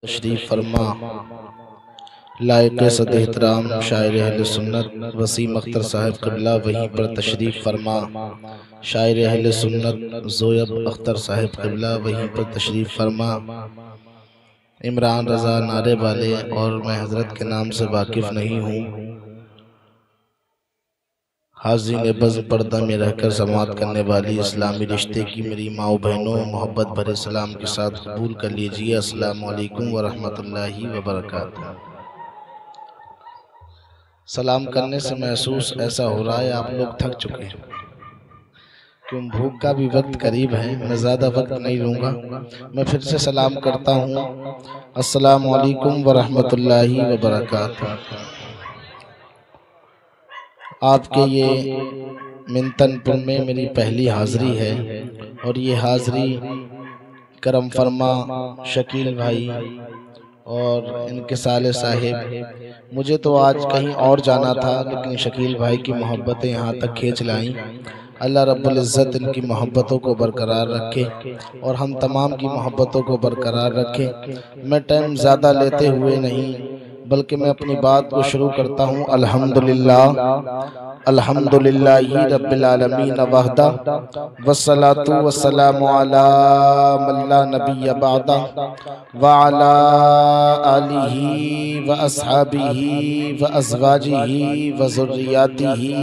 तशरीफ़ फरमा लायक सद एहतराम शायर अहले सुन्नत वसीम अख्तर साहब क़िबला वहीं पर तशरीफ़ फरमा। शायर अहले सुन्नत ज़ोयब अख्तर साहब क़िबला वहीं पर तशरीफ़ फरमा। इमरान रज़ा नारे वाले और मैं हज़रत के नाम से वाकिफ़ नहीं हूँ। हाज़िन बज़ पर्दा में रहकर समात करने वाली इस्लामी रिश्ते की मेरी माओ बहनों, मोहब्बत भरे सलाम के साथ कबूल कर लीजिए। अस्सलामु अलैकुम व रहमतुल्लाहि व बरकातुहू। सलाम करने से महसूस ऐसा हो रहा है आप लोग थक चुके हैं, क्यों भूख का भी वक्त करीब है। मैं ज़्यादा वक्त नहीं लूँगा, मैं फिर से सलाम करता हूँ। अस्सलामु अलैकुम व रहमतुल्लाहि व बरकातुहू। आपके ये मिंतनपुर में मेरी पहली हाज़री है और ये हाज़री करम फरमा शकील भाई और इनके साले साहिब। मुझे तो आज कहीं और जाना था, लेकिन शकील भाई की मोहब्बतें यहाँ तक खींच लाईं। अल्लाह रब्बुल इज़्ज़त इनकी मोहब्बतों को बरकरार रखे और हम तमाम की मोहब्बतों को बरकरार रखे। मैं टाइम ज़्यादा लेते हुए नहीं, बल्कि मैं अपनी बात को शुरू करता हूँ। अल्हम्दुलिल्लाहि रब्बिल आलमीन वहदा वस्सलातु वस्सलामु अला मन ला नबिय्य बअदा व अला आलिहि व अस्हाबिहि व अज़वाजिहि व ज़ुर्रिय्यातिहि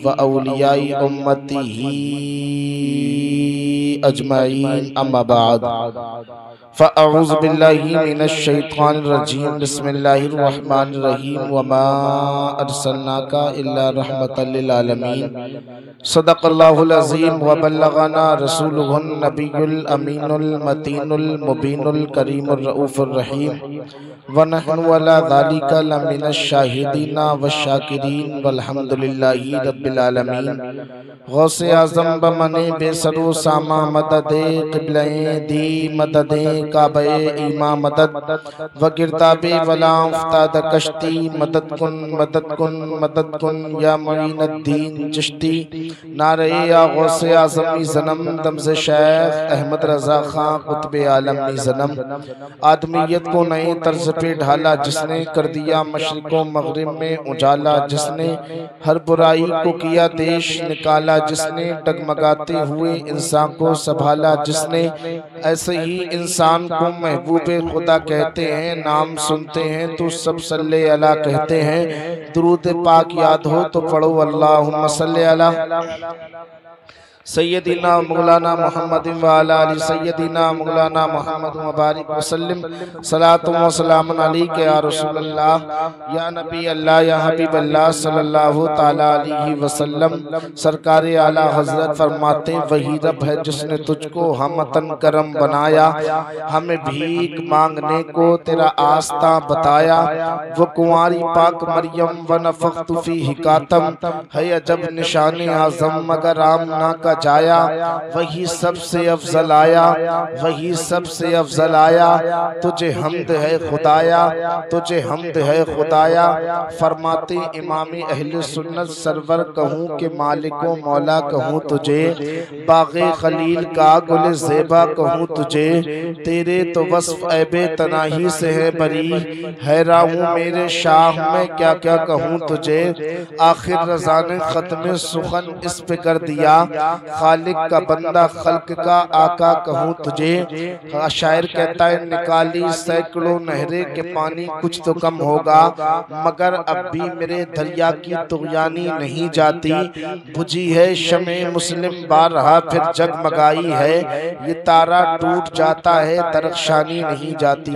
व औलियाई उम्मतिहि अजमईन अम्मा बाद फ़अऊज़ु बिल्लाहि मिनश शैतानिर रजीम बिस्मिल्लाहिर रहमानिर रहीम वमा अरसलनाका इल्ला रहमतल लिल आलमीन सदक़ल्लाहुल अज़ीम व बल्लगना रसूलुहुन नबियुल अमीनुल मतीनुल मुबीनुल करीमुर रऊफ़ुर रहीम व नहनु अला ज़ालिका लमिनश शाहिदीना वश्शाकिरीन वल्हम्दुलिल्लाहि रब्बिल आलमीन। गौसे आज़म बमने बेसरो सामा मददे क़िबले दी मददे काबे ईमा मदद व गिरताबे वला उफ्ताद कश्ती मदद कुन मदद कुन या मुईनुद्दीन चिश्ती। नारे या गौसे आज़मी ज़नम दमज़े शेख अहमद रज़ा खां कुतुबे आलम ज़नम। आदमियत को नए तर्ज पे ढाला जिसने, कर दिया मशरिक़ो मग़रिब में उजाला जिसने, हर बुराई को किया देश निकाला जिसने, डगमगाते हुए इंसान को संभाला जिसने। ऐसे ही इंसान को महबूबे खुदा कहते हैं, नाम सुनते हैं तो सब सल्ले अला कहते हैं। दुरूद पाक याद हो तो पढ़ो अल्लाहुम्मा सल्ले अला सैयदीना मौलाना मोहम्मद व अला आलि सैयदीना मौलाना मोहम्मद व बारिक वसल्लम सलातु व सलामुन अलैका या रसूल अल्लाह या नबी अल्लाह या हबीब अल्लाह सल्लल्लाहु तआला अलैहि वसल्लम। सरकार आला हजरत फरमाते, वही रब है जिसने तुझको हमतन करम बनाया, हमें भीख मांगने को तेरा आस्था बताया। वो कुंवारी पाक मरियम व नफ़ख्तु फीही कातम है अजब निशान आज़म मगर आमना का जाया। वही सबसे अफजल आया, वही सबसे अफजल आया। तुझे हम्द है खुदाया, तुझे हम्द है खुदाया। फरमाते इमामी अहले सुन्नत सरवर कहूँ के मालिको मौला कहूँ तुझे, बाग़े खलील का गुल ज़ेबा कहूँ तुझे। तेरे तो वस्फ़ ऐबे तनाही से है बरी, हैरान हूँ मेरे शाह में क्या क्या कहूँ तुझे। आखिर रज़ा ने ख़त्म सुखन इस पे कर दिया, खालिक का बंदा खल्क का आका कहूँ तुझे। शायर कहता है, निकाली सैकड़ों नहरे के पानी कुछ तो कम होगा, मगर अब भी मेरे दरिया की तुग़यानी नहीं जाती। बुझी है शमे मुस्लिम बारहा फिर जगमगाई है, ये तारा टूट जाता है दरख्शानी नहीं जाती।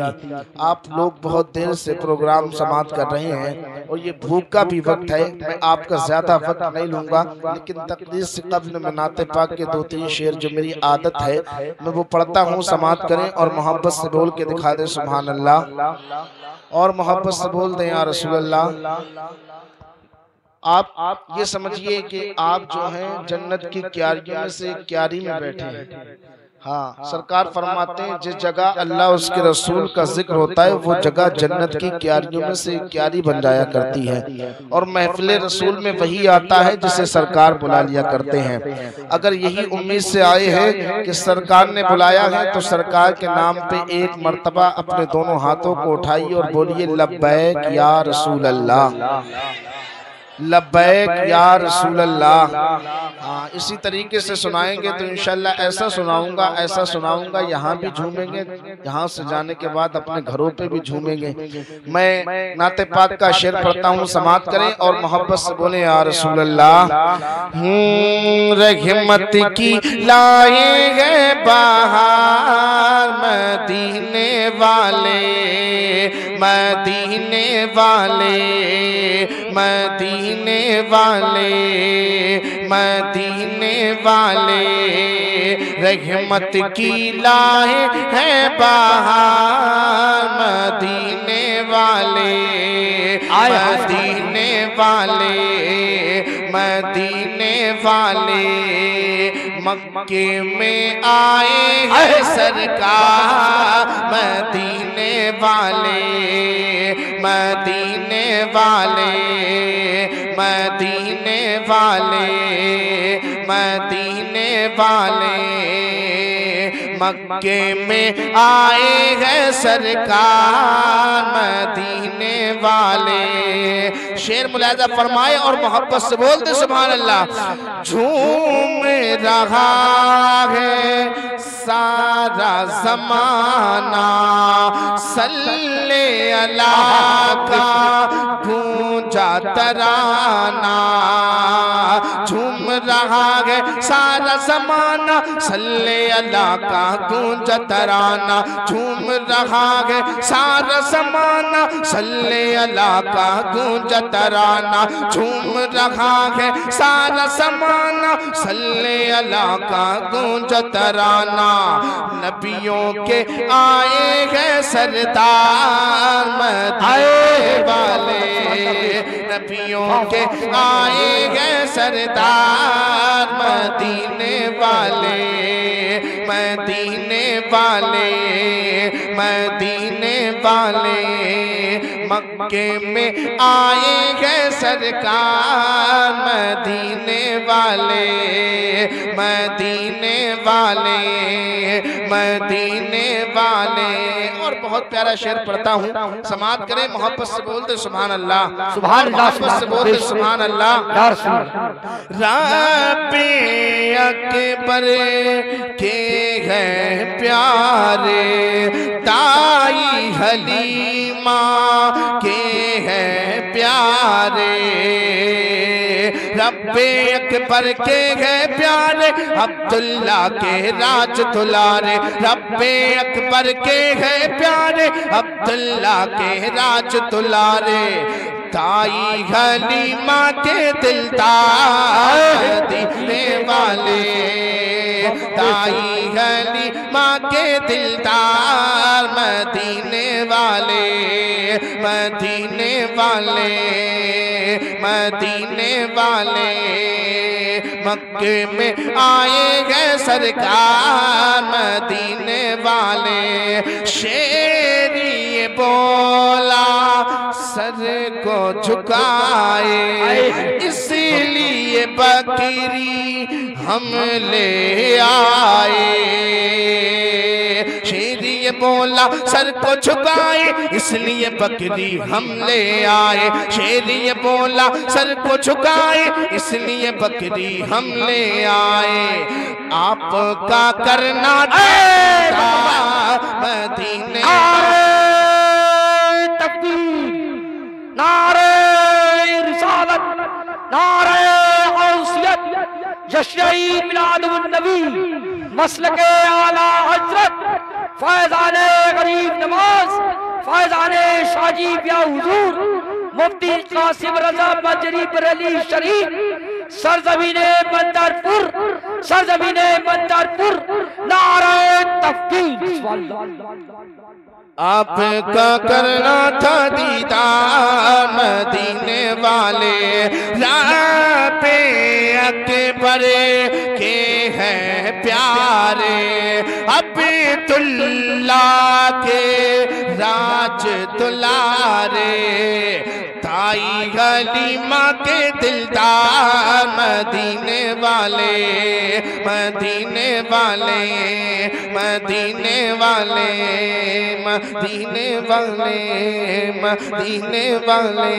आप लोग बहुत देर से प्रोग्राम समाप्त कर रहे हैं और ये भूख का भी वक्त है। मैं आपका ज्यादा वक्त नहीं लूंगा, लेकिन तकरीर से कब्ल में नाते पाक के 2-3 शेर जो मेरी आदत है मैं वो पढ़ता हूँ। समाप्त करें और मोहब्बत से बोल के दिखा दे सुभान अल्लाह, और मोहब्बत से बोल दें या रसूल अल्लाह। आप ये समझिए कि आप जो हैं जन्नत की क्यारियों में से एक क्यारी में बैठे हैं। हाँ, सरकार फरमाते हैं जिस जगह अल्लाह उसके रसूल का जिक्र होता है वो जगह जन्नत की क्यारियों में से क्यारी बन जाया करती है। और महफिल रसूल में वही आता है जिसे सरकार बुला लिया करते हैं। अगर यही उम्मीद से आए हैं कि सरकार ने बुलाया है तो सरकार के नाम पे एक मर्तबा अपने दोनों हाथों को उठाइए और बोलिए लब्बैक या रसूल अल्लाह, लब्बैक या रसूल अल्लाह। हाँ, इसी तरीके से सुनाएंगे तो इंशाल्लाह ऐसा सुनाऊंगा यहाँ भी झूमेंगे, यहाँ से जाने के बाद अपने घरों पे भी झूमेंगे। मैं नाते पाक का शेर पढ़ता हूँ, समाअत करें और मोहब्बत से बोले या रसूल अल्लाह। रहमत की लाए गए बाहर मदीने वाले, मदीने वाले, मदीने वाले, मदीने वाले, रहमत की लाए हैं बाहर मदीने वाले, मदीने वाले, मदीने वाले। मक्के में आए हैं सरकार मदीने वाले, मदीने वाले, मदीने वाले, मदीने वाले। मक्के में आए हैं सरकार मदीने वाले। शेर मुलाजा फरमाए और मोहब्बत से बोलते सुभान अल्लाह। झूम रहा है सारा जमाना सल्ले अला का गूंजा तराना, झूम रहा है सारा जमाना सल्ले अला का गूंजा तराना, झूम रहा है सारा जमाना सल्ले अला का गूंजा तराना, झूम रहा है सारा जमाना सल्ले अला का गूंजा तराना। नबियों के आए हैं सरदार मदीने वाले, नबियों के आए हैं सरदार मदीने वाले, मदीने वाले, मदीने वाले। मक्के में आए हैं सरकार मदीने वाले, मदीने वाले, मदीने वाले। और बहुत प्यारा शेर पढ़ता हूँ, समाअत करें मोहब्बत से बोलते सुभान अल्लाह, सुभान अल्लाह, मोहब्बत से बोलते सुभान अल्लाह। रब्बे अकबर के हैं प्यारे, ताई हलीमा के हैं प्यारे, रब्बे अकबर के हैं प्यारे, अब्दुल्ला के राज दुलारे, रब्बे अकबर के हैं प्यारे, अब्दुल्ला के राज दुलारे। ताई हलीमा के दिलदार मदीने वाले, ताई हलीमा के दिलदार मदीने वाले, मदीने वाले, मदीने वाले। मक्के में आए गए सरकार मदीने वाले। शेरी बोला सर को झुकाए, इसलिए बकरी हम ले आए। शेरी बोला सर को झुकाए, इसलिए बकरी हम ले आए। शेरी बोला सर को झुकाए, इसलिए बकरी हम ले आए। आपका करना था मदीने, नारे रिसालत, नारे गौसियत, जश्न-ए मिलादुन नबी, मसलके आला हजरत, फैज़ाने गरीब नवाज, फैज़ाने शाजी ब्या हुजूर, मुफ्ती कासिम रजा बजरी बरेली शरीफ, सरजमीने बंदरपुर, सरजमीने बंदरपुर, नारे तकबीर। आपका करना था दीदार मदीने वाले, रब्बे अकबर के हैं प्यारे, अब्दुल्लाह के राज दुलारे, ताई हलीमा के दिलदार मदीने वाले, मदीने वाले, मदीने वाले, मदीने वाले, मदीने वाले,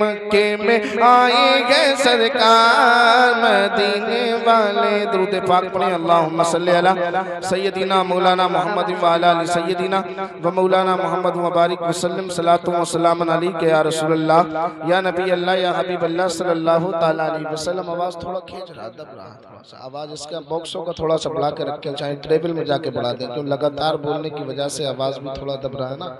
मक्के में आएंगे सरकार मदीने वाले। दुरूद पाक पढ़ें। अल्लाहुम्मा सल्ली अला सय्यदिना मौलाना मोहम्मद व अला अली सय्यदिना व मौलाना मोहम्मद व बारिक वसल्लम सलातु व सलाम अलैका या रसूलल्लाह या नबी अल्लाह या हबीब अल्लाह सल्लल्लाहु तआला अलैहि वसल्लम। आवाज़ थोड़ा खींच रहा, दब रहा, थोड़ा सा आवाज़ इसका बॉक्सों का थोड़ा सा बढ़ा के रखें, चाहे ट्रेबल में जाके बढ़ा दें, क्योंकि लगातार बोलने की वजह से आवाज़ भी थोड़ा दब रहा है ना।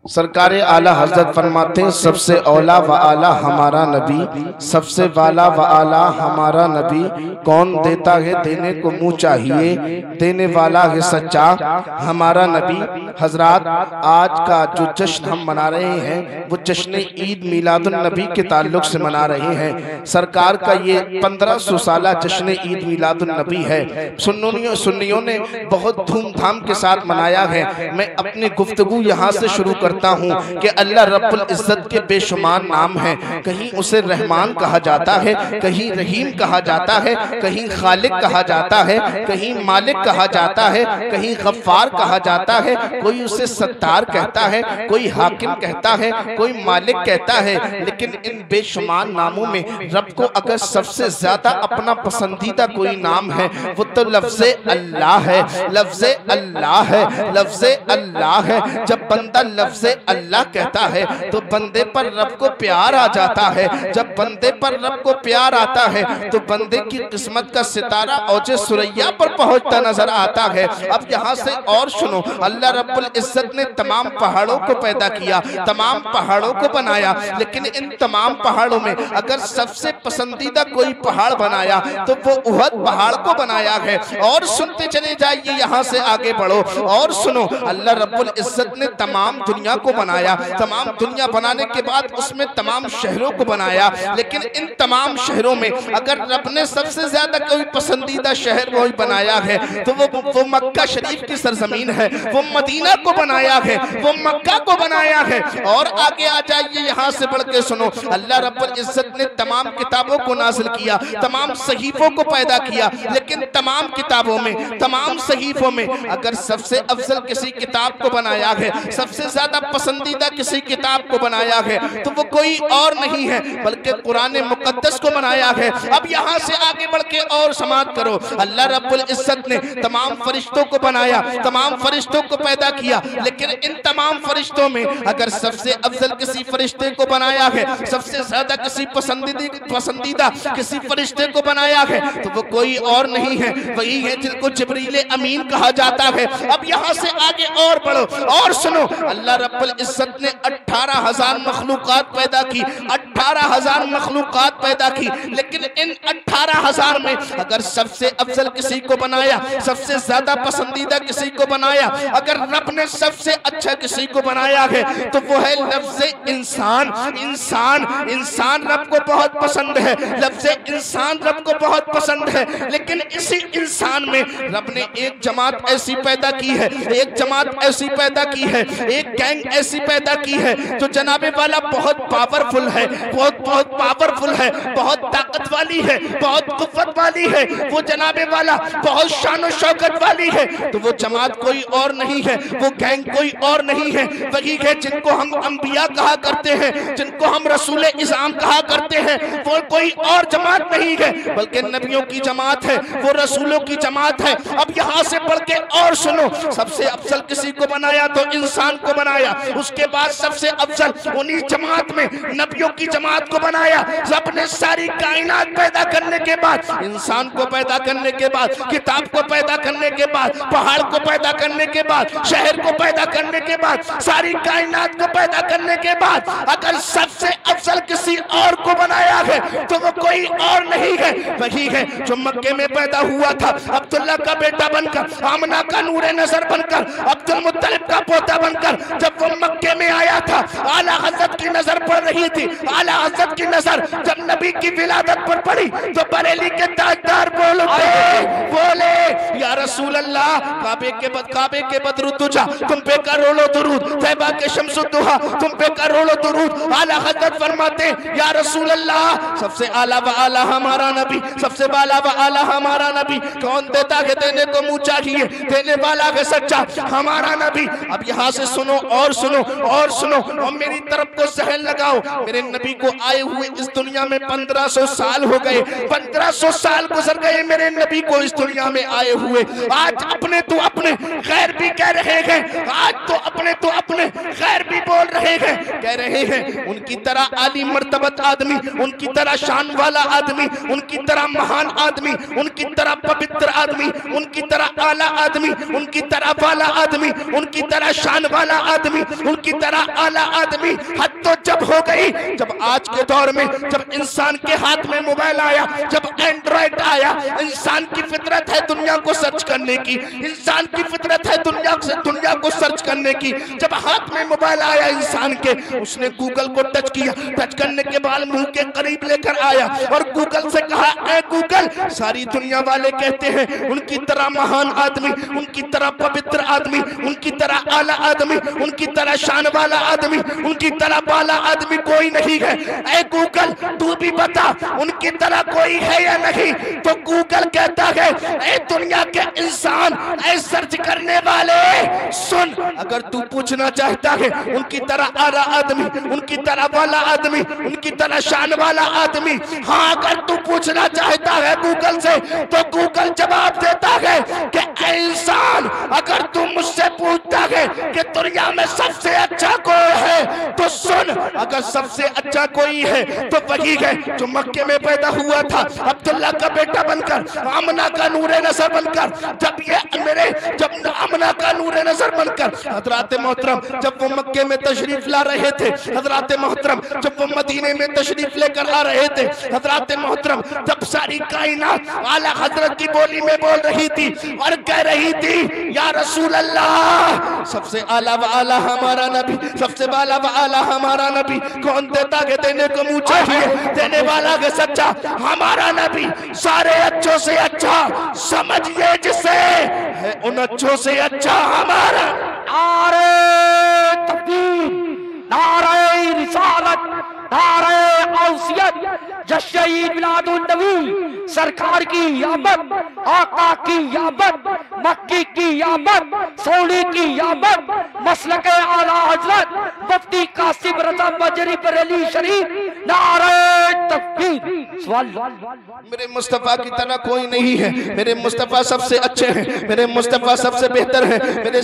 सरकार आला हजरत फरमाते हैं सबसे औला व आला हमारा नबी, सबसे वाला व आला हमारा नबी। कौन देता है देने को मुँह चाहिए, देने वाला है सच्चा हमारा नबी। हजरात आज का जो जश्न हम मना रहे हैं वो जश्न ईद मिलादुन नबी के ताल्लुक से मना रहे हैं। सरकार का ये 1500 साला जश्न ईद मिलादुन नबी है। सुन्नियों ने बहुत धूमधाम के साथ मनाया है। मैं अपनी गुफ्तगू यहाँ से शुरू करता हूँ कि अल्लाह रब्बुल इज्जत के बेशुमार नाम हैं। कहीं उसे रहमान कहा जाता है, कहीं रहीम कहा जाता है, कहीं खालिक कहा जाता है, कहीं मालिक कहा जाता है, कहीं गफ्फार कहा जाता है, कोई उसे सत्तार कहता है, कोई हाकिम कहता है, कोई मालिक कहता है। लेकिन इन बेशुमार नामों में रब को अगर सबसे ज्यादा अपना पसंदीदा कोई नाम है वो तो लफ्ज़े अल्लाह है, लफ्ज़े अल्लाह है, लफ्ज़े अल्लाह है। जब बंदा लफ्ज़ अल्लाह कहता है तो बंदे पर रब को प्यार आ जाता है। जब बंदे पर रब को प्यार आता है तो बंदे की किस्मत का सितारा औजे सुरैया पर पहुंचता नजर आता है। अब यहाँ से और सुनो, अल्लाह रब्बुल इज्जत ने तमाम पहाड़ों को पैदा किया, तमाम पहाड़ों को बनाया, लेकिन इन तमाम पहाड़ों में अगर सबसे पसंदीदा कोई पहाड़ बनाया तो वो उहद पहाड़ को बनाया है। और सुनते चले जाइए, यहाँ से आगे बढ़ो और सुनो, अल्लाह रब्बुल इज्जत ने तमाम दुनिया को बनाया, तमाम दुनिया बनाने के बाद उसमें तमाम शहरों को बनाया, लेकिन इन तमाम शहरों में अगर रब ने सबसे ज्यादा कोई पसंदीदा शहर वही बनाया है तो वो मक्का शरीफ की सरजमीन है, वो मदीना को बनाया है, वो मक्का को बनाया है। और आगे आ जाइए, यहाँ से बढ़ के सुनो, अल्लाह रब्बुल इज्जत ने तमाम किताबों को नाजिल किया, तमाम सहीफों को पैदा किया, लेकिन तमाम किताबों में, तमाम सहीफों में अगर सबसे अफजल किसी किताब को बनाया है, सबसे ज्यादा पसंदीदा किसी किताब को बनाया है तो वो कोई और नहीं है बल्कि कुरान मुकद्दस को बनाया है। अब यहाँ से आगे बढ़ के और समाप्त करो, अल्लाह रब्बुल इज्जत ने तमाम फरिश्तों को बनाया, तमाम फरिश्तों को पैदा किया, लेकिन इन तमाम फरिश्तों में अगर सबसे अफजल किसी फरिश्ते को बनाया है, सबसे ज्यादा किसी पसंदीदा किसी फरिश्ते को बनाया है तो वो कोई और नहीं है, वही है जिनको जिब्रील अमीन कहा जाता है। अब यहाँ से आगे और बढ़ो और सुनो, अल्लाह रब्बुल इज्जत ने 18,000 मखलूकात पैदा की, 18,000 मखलूकात पैदा की, लेकिन इन 18,000 में अगर सबसे अफजल किसी को बनाया, सबसे ज्यादा पसंदीदा किसी को बनाया, अगर रब ने सबसे अच्छा किसी को बनाया है तो वो है लफ्ज़े इंसान। इंसान, इंसान रब को बहुत पसंद है, लफ्ज़े इंसान रब को बहुत पसंद है, लेकिन इसी इंसान में रब ने एक जमात ऐसी पैदा की है, एक जमात ऐसी पैदा की है, एक गैंग ऐसी पैदा की है जो जनाबे वाला बहुत पावरफुल है, बहुत पावरफुल है, बहुत ताकत वाली है, बहुत कुव्वत वाली है, वो जनाबे वाला बहुत शान और शौकत वाली है। तो वो जमात कोई और नहीं है, वो गैंग कोई और नहीं है, वही है जिनको हम अंबिया कहा करते हैं, जिनको हम रसूल इज़ाम कहा करते हैं। वो कोई और जमात नहीं है बल्कि नबियों की जमात है, वो रसूलों की जमात है। अब यहाँ से बढ़ के और सुनो, सबसे अफजल किसी को बनाया तो इंसान को बनाया, उसके बाद सबसे अफजल उन्हीं जमात में नबियों की जमात को बनाया। रब ने सारी कायनात पैदा करने के बाद, इंसान को पैदा करने के बाद, किताब को पैदा करने के बाद, पहाड़ को पैदा करने के बाद, शहर को पैदा करने के बाद, सारी कायनात को पैदा करने के बाद अगर सबसे अफजल किसी और को बनाया है तो वो कोई और नहीं है, वही है जो मक्के में पैदा हुआ था, अब्दुल्ला का बेटा बनकर, आमना का नूरे नजर बनकर, अब्दुल मुत्तलिब का पोता बनकर। जब वो मक्के में आया था, आला हज़रत की नजर पड़ रही थी, आला हज़रत की नजर जब नबी की विलादत पर पड़ी तो बरेली के ताजदार बोले या रसूल अल्लाह, काबे के बदरुद्दुजा तुम पे करोड़ों दुरूद, तैबा के शम्सुद्दुहा तुम पे करोड़ों दुरूद। आला हज़रत फरमाते या रसूल अल्लाह, सबसे आला व आला हमारा नबी, सबसे बाला व आला हमारा नबी। कौन देता है देने को मुँह चाहिए, देने वाला है सच्चा हमारा नबी। अब यहाँ से सुनो और सुनो और सुनो और मेरी तरफ को सहन लगाओ। मेरे नबी को आए हुए इस दुनिया में 1500 साल हो गए, 1500 साल गुजर गए मेरे नबी को इस दुनिया में आए हुए। आज अपने तो अपने खैर भी कह रहे हैं, आज तो अपने खैर भी बोल रहे हैं, कह रहे हैं उनकी तरह आली मर्तबत आदमी, उनकी तरह शान वाला आदमी, उनकी तरह महान आदमी, उनकी तरह पवित्र आदमी, उनकी तरह आला आदमी, उनकी तरह वाला आदमी, उनकी तरह शान वाला आदमी, उनकी तरह आला आदमी। हद तो जब हो गई जब आज के दौर में जब इंसान के हाथ में मोबाइल आया, जब एंड्रॉइड आया, इंसान की फितरत है दुनिया को सर्च करने की, इंसान की फितरत है दुनिया को सर्च करने की। जब हाथ में मोबाइल आया इंसान के, उसने गूगल को टच किया, टच करने के बाद मुंह के करीब लेकर आया और गूगल से कहा, ए गूगल, सारी दुनिया वाले कहते हैं उनकी तरह महान आदमी, उनकी तरह पवित्र आदमी, उनकी तरह आला आदमी, उनकी तरह शान वाला आदमी, उनकी तरह बाला आदमी कोई नहीं है। ए गूगल, तू भी बता उनकी तरह कोई है या नहीं? तो गूगल कहता है, ए दुनिया के इंसान, ए सर्च करने वाले, सुन, अगर तू पूछना चाहता है उनकी तरह आला आदमी, उनकी तरह वाला आदमी, उनकी तरह शान वाला आदमी, हाँ अगर तू पूछना चाहता है गूगल से, तो गूगल जवाब देता है कि इंसान, अगर तू मुझसे पूछता है कि दुनिया में सबसे अच्छा कोई है, तो सुन, अगर सबसे अच्छा कोई है तो वही है जो मक्के में पैदा हुआ था, अब्दुल्ला का बेटा बनकर, आमना का नूरे नजर बनकर। जब आमना का नूरे नजर बनकर हजरत मोहतरम जब वो मक्के में तशरीफ ला रहे थे, हजरत मोहतरम जब वो मदीने में तशरीफ लेकर आ रहे थे, हजरत मोहतरम जब सारी कायनात आला हजरत की बोली में बोल रही थी और कह रही थी या रसूल अल्लाह, सबसे आला व आला हमारा नबी, सबसे बाला व आला हमारा नबी। कौन देता है देने को मुँह चाहिए, देने वाला है सच्चा हमारा नबी। सारे अच्छों से अच्छा समझिए जिसे है, उन अच्छों से अच्छा हमारा। नारे तकबीर, नारे रिसालत, नारे औसियत, जश्न-ए मिलादुन्नबी, सरकार की यामत, आका की यामत, मक्की की यामत, सौली की यामत, मसलके आला हजरत मुफ्ती कासिम रज़ा बजरी बरेली शरीफ, नारे तकबीर। मेरे मुस्तफा की तरह कोई नहीं है, मेरे मुस्तफा सबसे अच्छे हैं, मेरे मुस्तफा सबसे बेहतर है, मेरे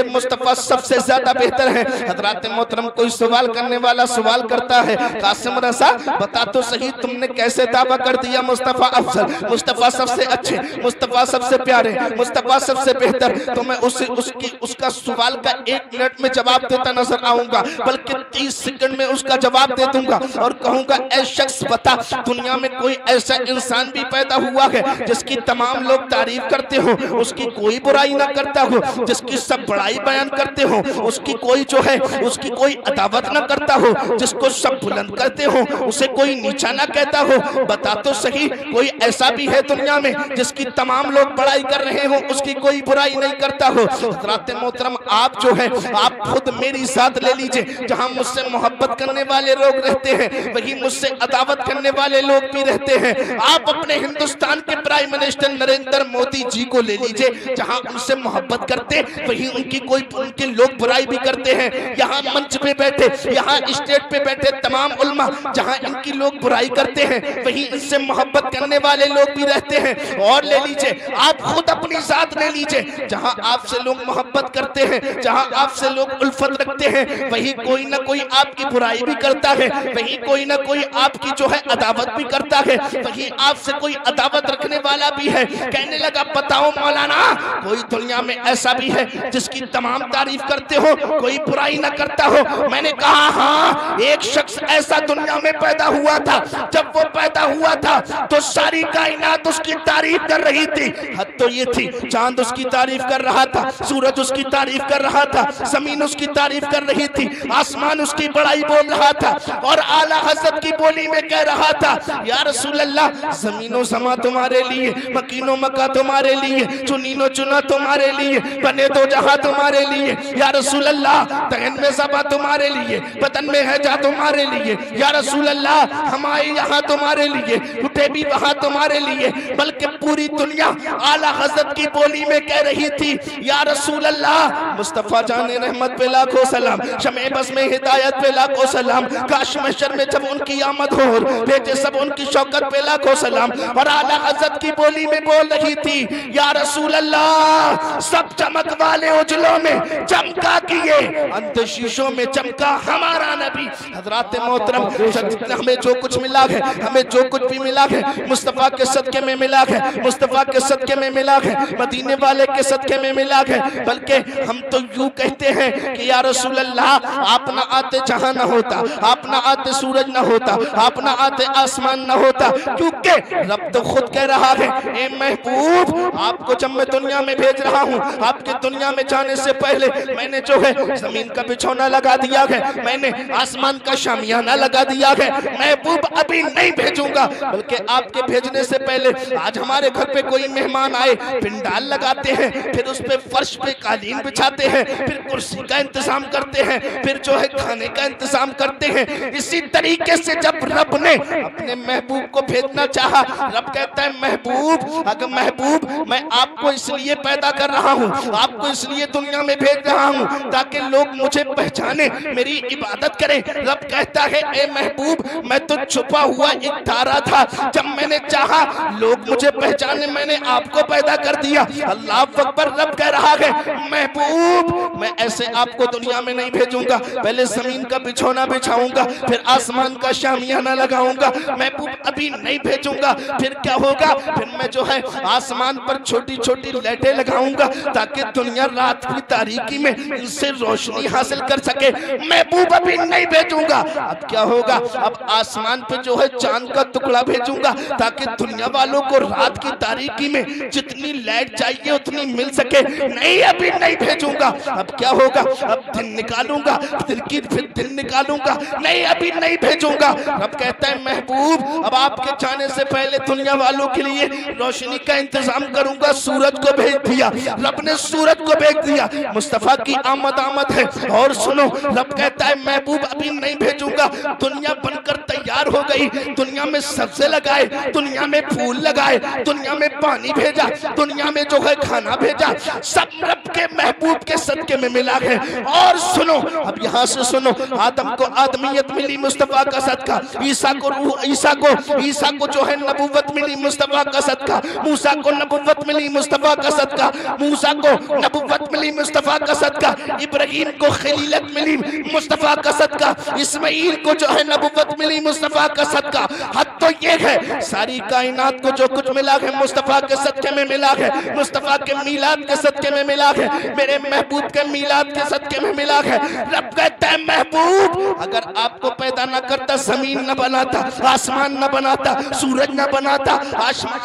मुस्तफा सबसे ज्यादा बेहतर है। हजरत मोहतरम कोई सवाल करने वाला सवाल करता है, कासिम रज़ा बता तो सही तुमने कैसे दावा कर दिया मुस्तफा अफजल, मुस्तफा सबसे अच्छे, मुस्तफा सबसे प्यारे, मुस्तफा सबसे बेहतर। तो मैं उसका सवाल का 1 मिनट में जवाब देता नजर आऊंगा, बल्कि 30 सेकंड में उसका जवाब दे दूंगा और कहूंगा ऐ शख्स बता, दुनिया में कोई ऐसा इंसान भी पैदा हुआ है जिसकी तमाम लोग तारीफ करते हो, उसकी कोई बुराई ना करता हो, जिसकी सब बड़ाई बयान करते हो, उसकी कोई जो है उसकी कोई अदावत ना करता हो, जिसको सब बुलंद करते हो उसे कोई नीचा ना कहता हो? बता तो सही कोई ऐसा भी है दुनिया में जिसकी तमाम लोग बड़ाई कर रहे हो, उसकी कोई बुराई नहीं करता हो? हज़रत मोहतरम आप जो है आप खुद मेरी साथ ले लीजिए, जहां मुझसे मोहब्बत करने वाले लोग रहते हैं वहीं मुझसे अदावत करने वाले लोग भी रहते हैं। आप अपने हिंदुस्तान के प्राइम मिनिस्टर नरेंद्र मोदी जी को ले लीजिए, जहां उनसे मोहब्बत करते वहीं उनके लोग बुराई भी करते हैं। यहाँ मंच पे बैठे, यहाँ स्टेज पे बैठे तमाम उल्मा, जहाँ इनकी लोग बुराई करते हैं वहीं इनसे मोहब्बत करने वाले लोग भी रहते हैं। और ले लीजिए, आप खुद अपनी जात ले लीजिए, जहाँ आपसे लोग मोहब्बत करते हैं, जहाँ आपसे लोग उल्फत रखते हैं वहीं कोई ना कोई आपकी बुराई भी करता है, वहीं कोई ना कोई आपकी जो है अदावत भी करता है, वहीं आपसे कोई अदावत रखने वाला भी है। कहने लगा बताओ मौलाना, कोई दुनिया में ऐसा भी है जिसकी तमाम तारीफ करते हो, कोई बुराई ना करता हो? मैंने कहा हाँ, एक शख्स ऐसा दुनिया में पैदा हुआ था, जब वो पैदा हुआ था तो सारी कायनात उसकी तारीफ कर रही थी। हद तो ये थी, चांद उसकी तारीफ कर रहा था, सूरज उसकी तारीफ कर रहा था, जमीन उसकी तारीफ कर रही थी, आसमान उसकी बड़ाई बोल रहा था और आला हज़रत की बोली में कह रहा था, या रसूल अल्लाह, जमीनो समा तुम्हारे लिए, मकीनो मक्का तुम्हारे लिए, चुनीनो चुना तुम्हारे लिए, बने दो जहां तुम्हारे लिए, या रसूल अल्लाह, तहन में सबा तुम्हारे लिए, बदन में है जा तुम्हारे लिए, या रसूल अल्लाह, हमारे यहाँ तुम्हारे लिए, उठे भी वहां तुम्हारे लिए, बल्कि पूरी दुनिया आला हज़रत की बोली में कह रही थी, या रसूल अल्लाह, मुस्तफा जाने रहमत पे लाखों सलाम, शमे बस में हिदायत पे लाखों सलाम, काश महशर में जब उनकी आमद हो, भेजे सब उनकी शौकत पे लाखों सलाम, और आला हज़रत की बोली में बोल रही थी, या रसूल अल्लाह, सब चमक वाले उजलों में चमका किए, अंत शीशों में चमका हमारा नबी। हज़रात मोहतरम, हमें जो कुछ मिला है, हमें जो कुछ भी मिला है, मुस्तफ़ा के सदके में मिला है, मुस्तफ़ा के सदके में मिला है, मदीने वाले के सदके में मिला है। बल्कि हम तो यूं कहते हैं कि या रसूल अल्लाह, आप ना आते जहां ना होता, आप ना आते सूरज ना होता, आप ना आते आसमान ना होता, क्योंकि रब तो खुद कह रहा है, ए महबूब, आपको जब मैं दुनिया में भेज रहा हूँ, आपके दुनिया में जाने से पहले मैंने जो है जमीन का बिछौना लगा दिया है, मैंने आसमान का शामियाना लगा दिया है। महबूब अभी नहीं भेजूंगा, बल्कि आपके भेजने से पहले आज हमारे घर पे कोई मेहमान आए, पिंडाल लगाते हैं, फिर उस पे फर्श पे कालीन बिछाते हैं, फिर कुर्सी का इंतजाम करते हैं, फिर जो है खाने का इंतजाम करते हैं। इसी तरीके से जब रब ने अपने महबूब को भेजना चाहा, रब कहता है, महबूब, अगर महबूब, मैं आपको इसलिए पैदा कर रहा हूँ, आपको इसलिए दुनिया में भेज रहा हूँ ताकि लोग मुझे पहचाने, मेरी इबादत करें। रब कहता है, ए महबूब, मैं तो छुपा हुआ एक तारा था, जब मैंने चाहा लोग मुझे पहचाने, मैंने आपको पैदा कर दिया। अल्लाह अकबर। रब कह रहा है, महबूब, मैं ऐसे आपको दुनिया में नहीं भेजूंगा, पहले जमीन का बिछौना बिछाऊंगा, फिर आसमान का शामियाना लगाऊंगा। महबूब अभी नहीं भेजूंगा, फिर क्या होगा, फिर मैं जो है आसमान पर छोटी छोटी लाइटें लगाऊंगा ताकि दुनिया रात की तारीकी में इनसे रोशनी हासिल कर सके। महबूब अभी नहीं भेजूंगा। अब क्या होगा, अब आसमान पे जो है चांद का टुकड़ा भेजूंगा ताकि दुनिया वालों को रात की तारीकी में जितनी लाइट चाहिए उतनी मिल सके। नहीं, अभी नहीं भेजूंगा। अब क्या होगा, अब दिन निकालूंगा, फिर दिन निकालूंगा। नहीं, अभी नहीं भेजूंगा। रब कहता है, महबूब, अब आपके जाने से पहले दुनिया वालों के लिए रोशनी का इंतजाम करूंगा। सूरज को भेज दिया, रब ने सूरज को भेज दिया। मुस्तफा की आमद है। और सुनो, रब कहता है, महबूब अभी नहीं भेजूंगा। दुनिया बनकर तैयार हो गई, दुनिया में सब्जे लगाए, दुनिया में फूल लगाए, दुनिया में पानी भेजा, दुनिया में जो है खाना भेजा, सब रब के महबूब के सदके में मिला है। और सुनो, अब यहाँ से सुनो, आदम को आदमियत मिली मुस्तफा का सदका, ईसा को जो है नबुव्वत मिली मुस्तफा का सदका, मूसा को नबुव्वत मिली मुस्तफा का सदका, मूसा को नबुव्वत मिली मुस्तफा का सदका, इब्राहीम को खलीलत मिली मुस्तफा का सदका, इस्माइल को जो है नबुव्वत मिली मुस्तफा का सदका। हद तो ये है, सारी कायनात को जो कुछ मिला है मुस्तफा के सदके में मिला है, मुस्तफा के मीलाद के सदके में मिला है, मेरे महबूब के मीलाद के सदके में मिला है। रब कहता है, महबूब, अगर आपको पैदा न करता, जमीन न बनाता, आसमान न बनाता, सूरज न बनाता,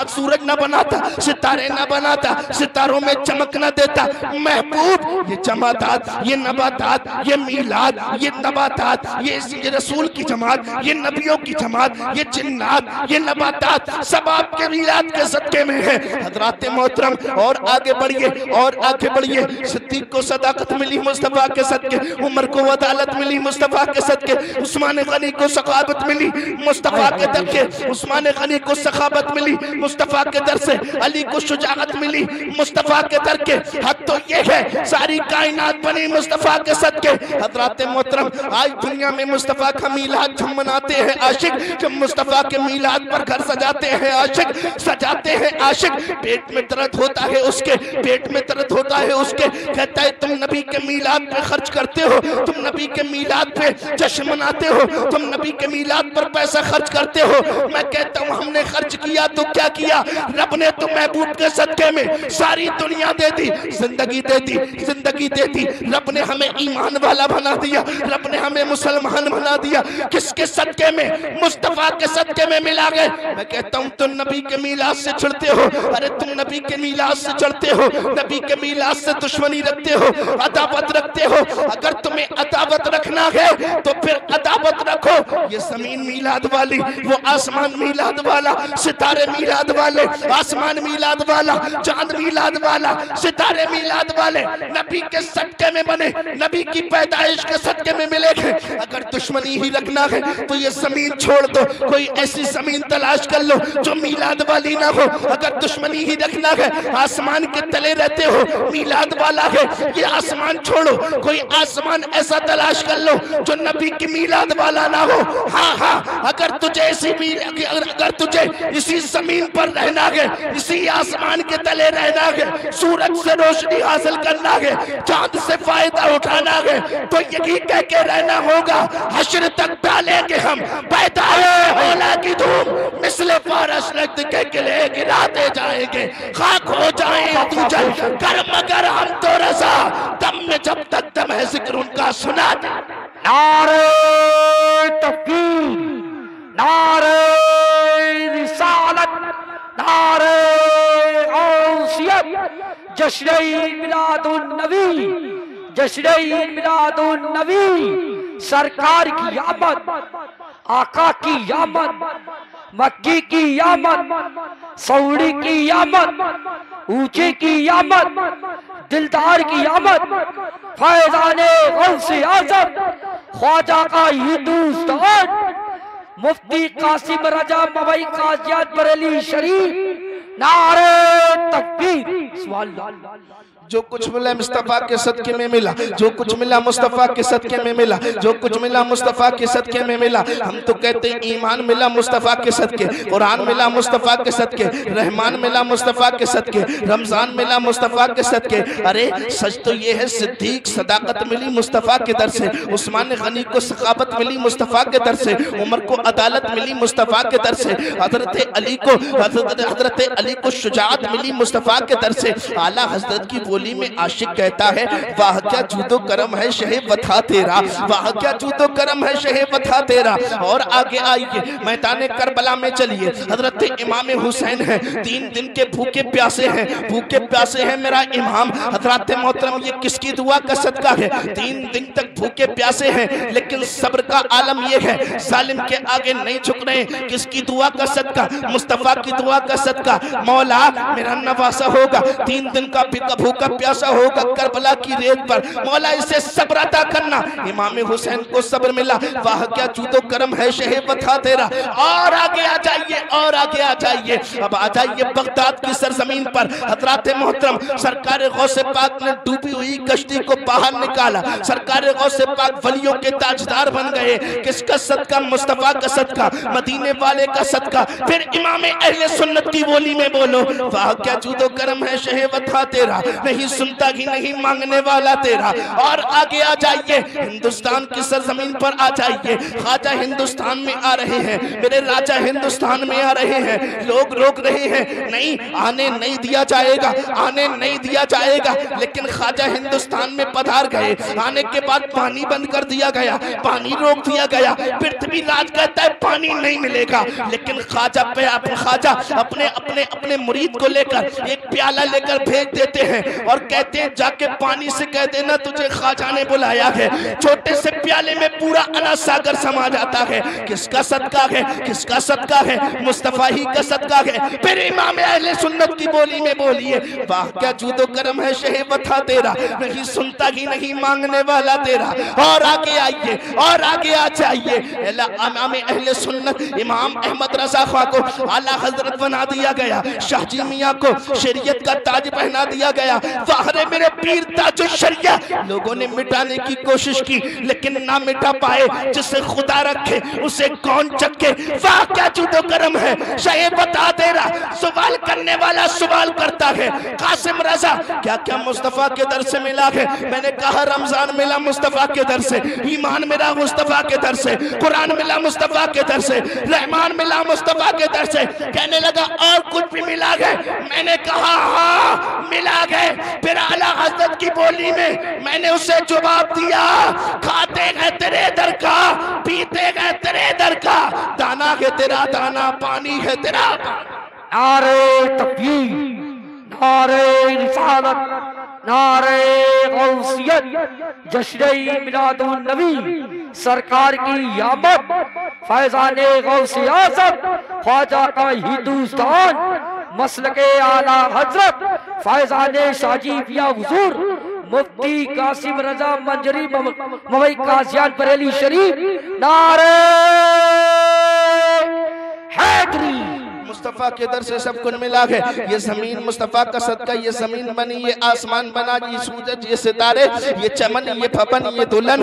सूरज न बनाता, सितारे न बनाता, सितारों में चमक न देता। महबूब, ये जमातात, ये नबातात, ये मीलाद, ये नबातात, ये रसूल की जमात, ये नबियों की जमात, ये जिन्नात, ये नबातात, सब आपके मीलाद के सदके में है। हज़रात मोहतरम, और आगे बढ़िए, और आगे बढ़िए। सिद्दीक को सदाकत मिली मुस्तफा के सदके, उमर को अदालत मिली मुस्तफा के सदके, उस्मान गनी को सखावत मिली मुस्तफा के दर से, उस्मान गनी को सखावत मिली मुस्तफा के दर से, अली को शुजाअत मिली मुस्तफा के दर के। हद तो ये है, सारी कायनात बनी मुस्तफा के सदके। हज़रात मोहतरम, आज दुनिया में मुस्तफा का मीलाद हम मनाते हैं आशिक, जब मुस्तफा के मीलाद पर घर सजाते हैं आशिक, सजाते हैं आशिक, पेट में दर्द होता है उसके, पेट में दर्द होता है उसके। कहता है, तुम नबी के मीलाद पे खर्च करते हो, तुम नबी के मीलाद पे जश्न मनाते हो, तुम नबी के मीलाद पर पैसा खर्च करते हो। मैं कहता हूँ, हमने खर्च किया तो क्या किया, रब ने तो महबूब के सदके में सारी दुनिया दे दी, जिंदगी दे दी, जिंदगी दे दी। रब ने हमें ईमान वाला बना दिया, रब ने हमें मुसलमान बना दिया। किसके सदके सदके में, मुस्तफा के सदके में मिला गए। मैं कहता हूँ तुम नबी के मीलाद से चिढ़ते हो, अरे तुम नबी के मीलाद से चढ़ते हो, नबी के मीलाद से दुश्मनी रखते हो, अदावत रखते हो। अगर तुम्हें अदावत रखना है तो फिर अदावत रखो। ये जमीन मीलाद वाली, वो आसमान मीलाद वाला, सितारे मीलाद वाले, आसमान मीलाद वाला, चांद मीलाद वाला, सितारे मीलाद वाले नबी के सदके में बने, नबी की पैदाइश के सदके में मिलेंगे। अगर दुश्मनी ही रखना है तो ये जमीन छोड़ दो, कोई ऐसी जमीन तलाश कर लो जो मीलाद वाली ना हो। अगर दुश्मनी ही रखना है, आसमान के तले रहते हो, मीलाद वाला है, ये आसमान छोड़ो, कोई आसमान ऐसा तलाश कर लो जो नबी की मीलाद वाला ना हो। हाँ हाँ, अगर तुझे अगर तुझे इसी जमीन पर रहना है, इसी आसमान के तले रहना है, सूरज से रोशनी हासिल करना है, चांद से फायदा उठाना है, तो यही कह के रहना होगा हश्र तक डालेंगे हम पैदाए होला की धूम, मिसले फारस रक्त के किले गिराते जाएंगे, खाक हो जाए तू जल कर मगर हम तो रजा, दम में जब तक दम है जिक्र उनका सुना दे। नारे तकबीर, नारे रिसालत, नारे गौसियत, जश्न मिलादुन नबी, जश्न मिलादुन नबी, सरकार की आमद, आका की आमद, मक्की की आमद, सऊदी की आमद, ऊंचे की आमद, दिलदार की आमद, फैजाने गौसे आज़म, ख्वाजा का हिंदुस्तान, मुफ्ती कासिम रजा मवई काजियात बरेली शरीफ, नारे तकबीर। जो कुछ मिला मुस्तफा के सदके में मिला, जो कुछ मिला मुस्तफा के सदके में मिला, जो कुछ मिला मुस्तफा के सदके में मिला। हम तो कहते हैं ईमान मिला मुस्तफा के सदके, कुरान मिला मुस्तफा के सदके, रहमान मिला मुस्तफा के सदके, रमजान मिला मुस्तफा के सदके। अरे सच तो ये है, सिद्दीक सदाकत मिली मुस्तफा के दर से, उस्मान गनी को सखावत मिली मुस्तफा के दर से, उमर को अदालत मिली मुस्तफा के दर से, हजरत अली को शुजाअत मिली मुस्तफा के दर से। आला हजरत की बोली में आशिक कहता है, वाह क्या जूदो करम है शहे वथा तेरा, वाह क्या जूदो करम है शहे वथा तेरा। और आगे आइए मैदान करबला में चलिए, हजरत इमाम हुसैन है, 3 दिन के भूखे प्यासे हैं, भूखे प्यासे हैं मेरा इमाम। हजरत मोहतरम ये किसकी दुआ का सदका है? 3 दिन तक भूखे प्यासे हैं, लेकिन सब्र का आलम ये है, जालिम के आगे नहीं झुक रहे। किसकी दुआ का सदका? मुस्तफा की दुआ का सदका। मौला मेरा नवासा होगा, 3 दिन का भूखा प्यासा होगा करबला की रेत पर, मौला इसे सब्र अता करना। इमाम हुसैन को सब्र मिला, वाह क्या जूदो करम है शहे वथा तेरा। और आगे आ जाइए, और आगे आ जाइए, अब आ जाइए बगदाद की सरजमीन पर। हजरत मोहतरम सरकार गौसे पाक ने डूबी हुई कश्ती को बाहर निकाला, सरकार गौसे पाक वलियों के ताजदार बन गए। किसका सदका? मुस्तफा का सदका, मदीने वाले का सदका। फिर इमाम अहले सुन्नत की बोली में बोलो, वाह क्या जूदो करम है शहे वथा तेरा, नहीं सुनता ही नहीं मांगने वाला तेरा। और आगे आ जाइए, हिंदुस्तान की सरजमीन पर आ जाइए। ख्वाजा हिंदुस्तान में आ रहे हैं, मेरे राजा हिंदुस्तान में आ रहे हैं। लोग रोक रहे हैं, नहीं आने नहीं दिया जाएगा, आने नहीं दिया जाएगा। लेकिन ख्वाजा हिंदुस्तान में पधार गए, आने के बाद पानी बंद कर दिया गया, पानी रोक दिया गया। पृथ्वी राज कहता है पानी नहीं मिलेगा, लेकिन ख्वाजा अपने अपने अपने मुरीद को लेकर एक प्याला लेकर भेज देते हैं और कहते हैं जाके पानी से कह देना तुझे ख्वाजा ने बुलाया है। छोटे से प्याले में पूरा अना सागर समा जाता है। किसका सदका है? किसका सदका है? मुस्तफा ही का सदका है। फिर इमाम अहले सुन्नत की बोली में बोलिए, वाह क्या जूदो करम है शहे वथा तेरा, नहीं सुनता ही नहीं मांगने वाला तेरा। और आगे आइए, और आगे आ जाइए। इमाम अहले सुन्नत इमाम अहमद रजा खां को आला हजरत बना दिया गया, शाहजी मियां को शरीयत का ताज पहना दिया गया। वाहरे मेरे पीर ताजो शरिया। लोगों ने मिटाने की कोशिश की लेकिन ना मिटा पाए। जिसे खुदा रखे उसे कौन चखे। वाह क्या जूदो करम है शहे वथा तेरा। सवाल करने वाला सवाल करता है, कासिम रजा क्या क्या मुस्तफा के दर से मिला है? मैंने कहा रमजान मिला मुस्तफा के दर से, ईमान मिला मुस्तफा के दर से, कुरान मिला मुस्तफा के दर से, रहमान मिला मुस्तफा के दर से। कहने लगा और कुछ भी मिला है? मैंने कहा हाँ मिला है। फिर आला हजरत की बोली में मैंने उसे जवाब दिया, खाते गए तेरे दर का, पीते गए तेरे दर का, दाना है तेरा दाना, पानी है तेरा। नारे तकबीर, नारे रिसालत, नारे गौसियत, जश्न-ए मिलादुन नबी, सरकार की आमद, फैज़ाने गौसे आज़म, ख्वाजा का हिंदुस्तान, मसलके आला हजरत, फैज़ाने शाजीबिया हुजूर, मुफ्ती कासिम रजा मंजरी मवई कासियान बरेली शरीफ, नारे हैदरी। मुस्तफ़ा के दर से सब कुछ मिला है। ये जमीन मुस्तफ़ा का सदका, ये जमीन बनी, ये आसमान बना, ये सूरज, ये सितारे, ये चमन, ये फबन, ये दुल्हन,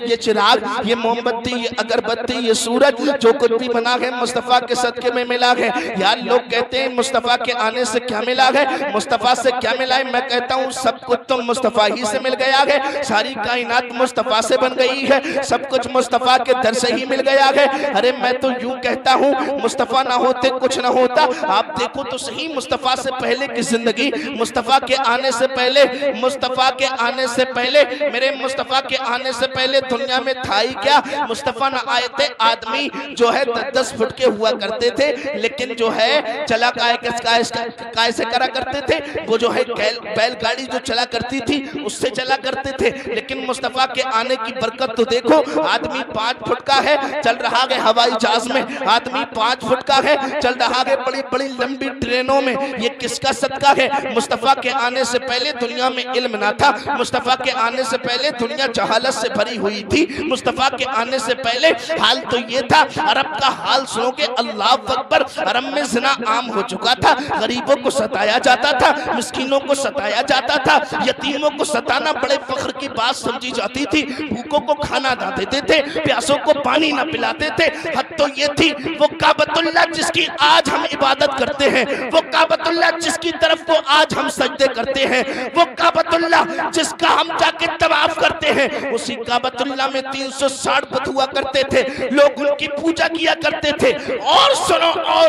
ये चिराग, ये मोमबत्ती, ये अगरबत्ती, ये सूरज, जो कुछ भी बना है मुस्तफ़ा के सदके में मिला है। यार लोग कहते हैं मुस्तफ़ा के आने से क्या मिला है, मुस्तफ़ा से क्या मिला है। मैं कहता हूँ सब कुछ तो मुस्तफ़ा ही से मिल गया है। सारी कायनात मुस्तफ़ा से बन गई है, सब कुछ मुस्तफ़ा के दर से ही मिल गया है। अरे मैं तो यूं कहता हूँ मुस्तफ़ा ना होते कुछ ना होता। आप देखो तो सही, मुस्तफ़ा से पहले की जिंदगी, मुस्तफ़ा के आने से पहले, मुस्तफ़ा के आने से पहले, मेरे मुस्तफ़ा के आने से पहले दुनिया में था ही क्या। मुस्तफ़ा ना आए थे, आदमी जो है 10 फुट के हुआ करते थे, लेकिन जो है चला काय से करा करते थे। वो जो है बैलगाड़ी जो चला करती थी उससे चला करते थे। लेकिन मुस्तफ़ा के आने की बरकत तो देखो, आदमी 5 फुट का है, चल रहा है हवाई जहाज में, आदमी 5 फुट का है, चल रहा है बड़ी बड़ी लंबी ट्रेनों में। ये किसका सदका है। मुस्तफ़ा के आने से पहले दुनिया में इल्म ना था, मुस्तफ़ा के आने से पहले दुनिया जहालत से भरी हुई थी। मुस्तफ़ा के आने से पहले हाल तो ये था, अरब का हाल सुनोगे, अल्लाह अकबर, अरब में ज़िना आम हो चुका था, गरीबों को सताया जाता था, मिस्कीनों को सताया जाता था, यतीमों को सताना बड़े फख्र की बात समझी जाती थी। भूखों को खाना ना देते थे, प्यासों को पानी ना पिलाते थे। हद तो ये थी, वो काबतुल्लाह जिसकी आज हम इबादत करते हैं, वो काबतुल्लाह जिसकी तरफ को आज हम सजदे करते हैं, वो काबतुल्लाह जिसका हम जाके तवाफ करते हैं, उसी काबतुल्लाह में 360 बुत हुआ करते थे, लोग उनकी पूजा किया करते थे। और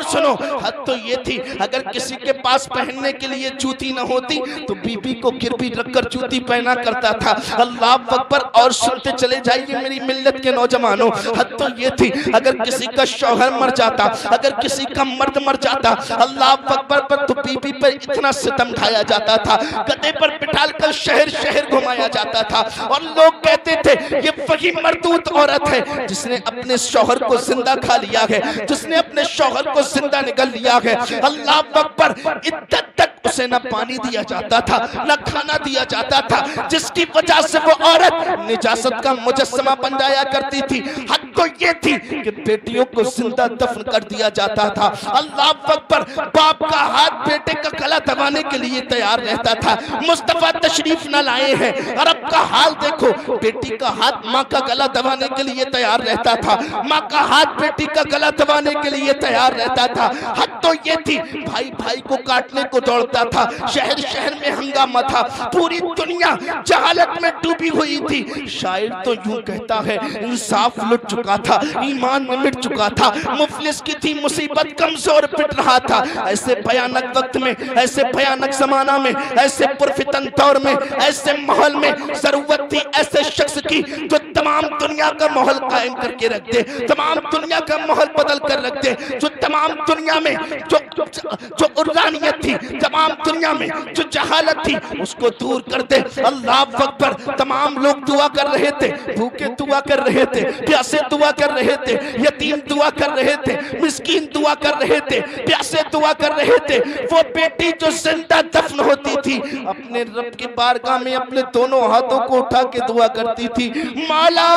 सुनो, हद तो ये थी, अगर किसी के पास पहनने के लिए जूती न होती तो बीबी को गिरवी रखकर जूती पहना करता था। अल्लाह अकबर। और सुनते चले जाइए मेरी मिल्लत के नौजवानों, हद तो ये थी, अगर किसी का शौहर मर जाता, अगर किसी का मर्द मर जाता, अल्लाह अकबर पर तो बीबी पर इतना सितम ढाया जाता था, गधे पर बिठाल कर शहर शहर घुमाया जाता था। और लोग कहते थे ये वही मर्दूत औरत है जिसने अपने शौहर को जिंदा खा लिया है, जिसने अपने शौहर को जिंदा निगल लिया है। अल्लाह अकबर। इद्दत तक उसे न पानी दिया जाता था, न खाना दिया जाता था, जिसकी वजह से वो औरत निजासत का मुजस्समा बन जाया करती थी। हद तो ये थी कि बेटियों को जिंदा दफन कर दिया जाता था। अल्लाह अकबर। बाप का हाथ बेटे का गला दबाने के लिए तैयार रहता था। मुस्तफा तशरीफ न लाए हैं, अरब का हाल देखो, बेटी का हाथ माँ का गला दबाने के लिए तैयार रहता था, माँ का हाथ बेटी का गला दबाने के लिए तैयार रहता था। हद तो ये थी, भाई भाई को काटने को दौड़ता था, शहर शहर में हंगामा था, पूरी दुनिया जहालत में डूबी हुई थी। शायर तो यूं कहता है, इंसाफ लुट चुका था, ईमान में मिट चुका था, मुफलिस की थी मुसीबत, कमजोर पिट रहा था। ऐसे भयानक वक्त में, ऐसे भयानक जमाना में, ऐसे पुरफितन दौर में, ऐसे माहौल में जरूरत थी ऐसे शख्स की जो तमाम दुनिया का माहौल कायम करके रख दे, तमाम दुनिया का माहौल बदल कर रख दे, जो तमाम दुनिया में जो उर्रानियत थी, तमाम दुनिया में जो जहालत थी, उसको दूर कर दे। अल्लाह अकबर। तमाम लोग दुआ कर रहे थे, भूखे दुआ कर रहे थे, प्यासे दुआ कर रहे थे, यतीम दुआ कर रहे थे, मिस्कीन दुआ कर रहे थे, प्यासे दुआ कर रहे थे। वो बेटी जो जिंदा दफन होती थी, अपने रब की बारगाह में अपने दोनों हाथों को उठा के दुआ करती थी, मौला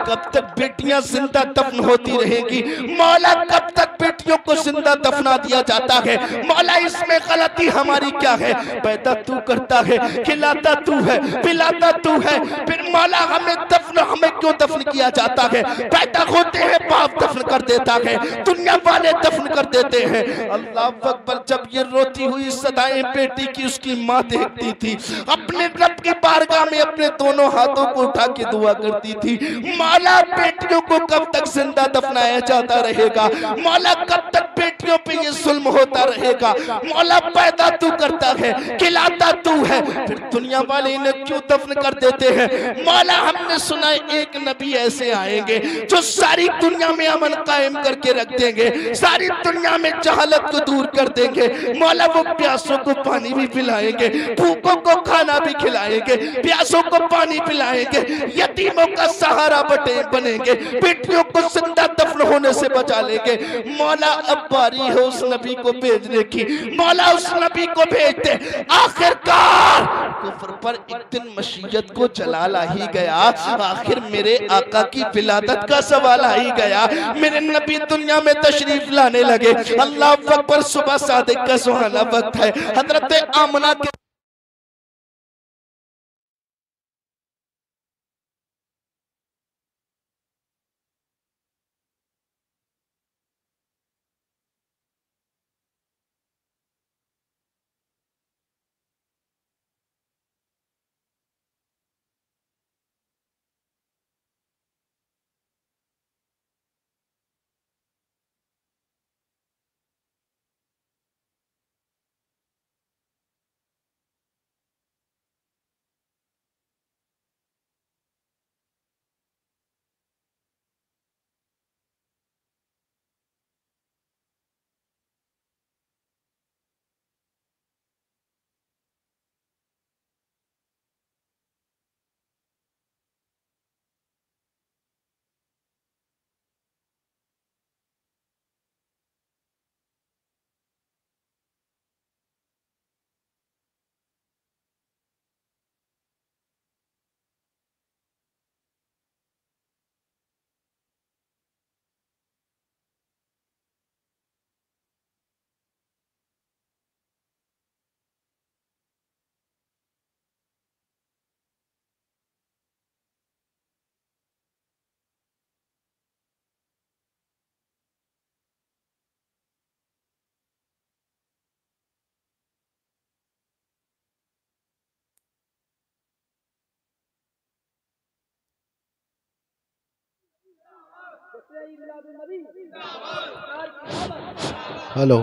कब तक बेटियां जिंदा दफन होती रहेगी, मौला कब तक बेटियों को जिंदा दफना दिया जाता है, मौला इसमें गलती हमारी क्या है। पैदा तू करता है, खिलाता तू है, पिलाता तू है, फिर मौला हमें क्यों दफन किया जाता है? पैदा होते हैं बाप दफन कर देता है, दुनिया वाले दफन कर देते हैं। अल्लाह अकबर। जब ये रोती हुई सदाएं बेटी की उसकी माँ देखती थी, अपने रब की बारगाह में अपने दोनों हाथों को उठा के दुआ करती थी, मौला बेटियों को कब तक जिंदा दफनाया जाता रहेगा? मौला कब तक बेटियों पे ये जुल्म होता रहेगा? मौला पैदा तू करता है, खिलाता तू है, फिर दुनिया वाले इन्हें क्यों दफन कर देते हैं? मौला हमने सुना एक नबी ऐसे आएंगे जो सारी दुनिया में अमन कायम करके रख देंगे, सारी दुनिया में जहालत को दूर कर देंगे। मौला वो प्यासों को पानी भी पिलाएंगे, भूखों को खाना भी खिलाएंगे, प्यासों को पानी पिलाएंगे, यतीमों का सहारा बनेंगे, बेटियों को जिंदा दफन होने से बचा लेंगे। मौला अब बारी है उस नबी को भेजने की, मौला उस नबी को भेज दे। आखिरकार कुफ्र पर एक दिन मशीयत को जलाल आ ही गया, आखिर मेरे आका की विलादत का सवाल आ ही गया, मेरे नबी दुनिया में तशरीफ लाने लगे। अल्लाह अकबर। सुबह सादिक का सुहाना वक्त है, हजरत आमना के हेलो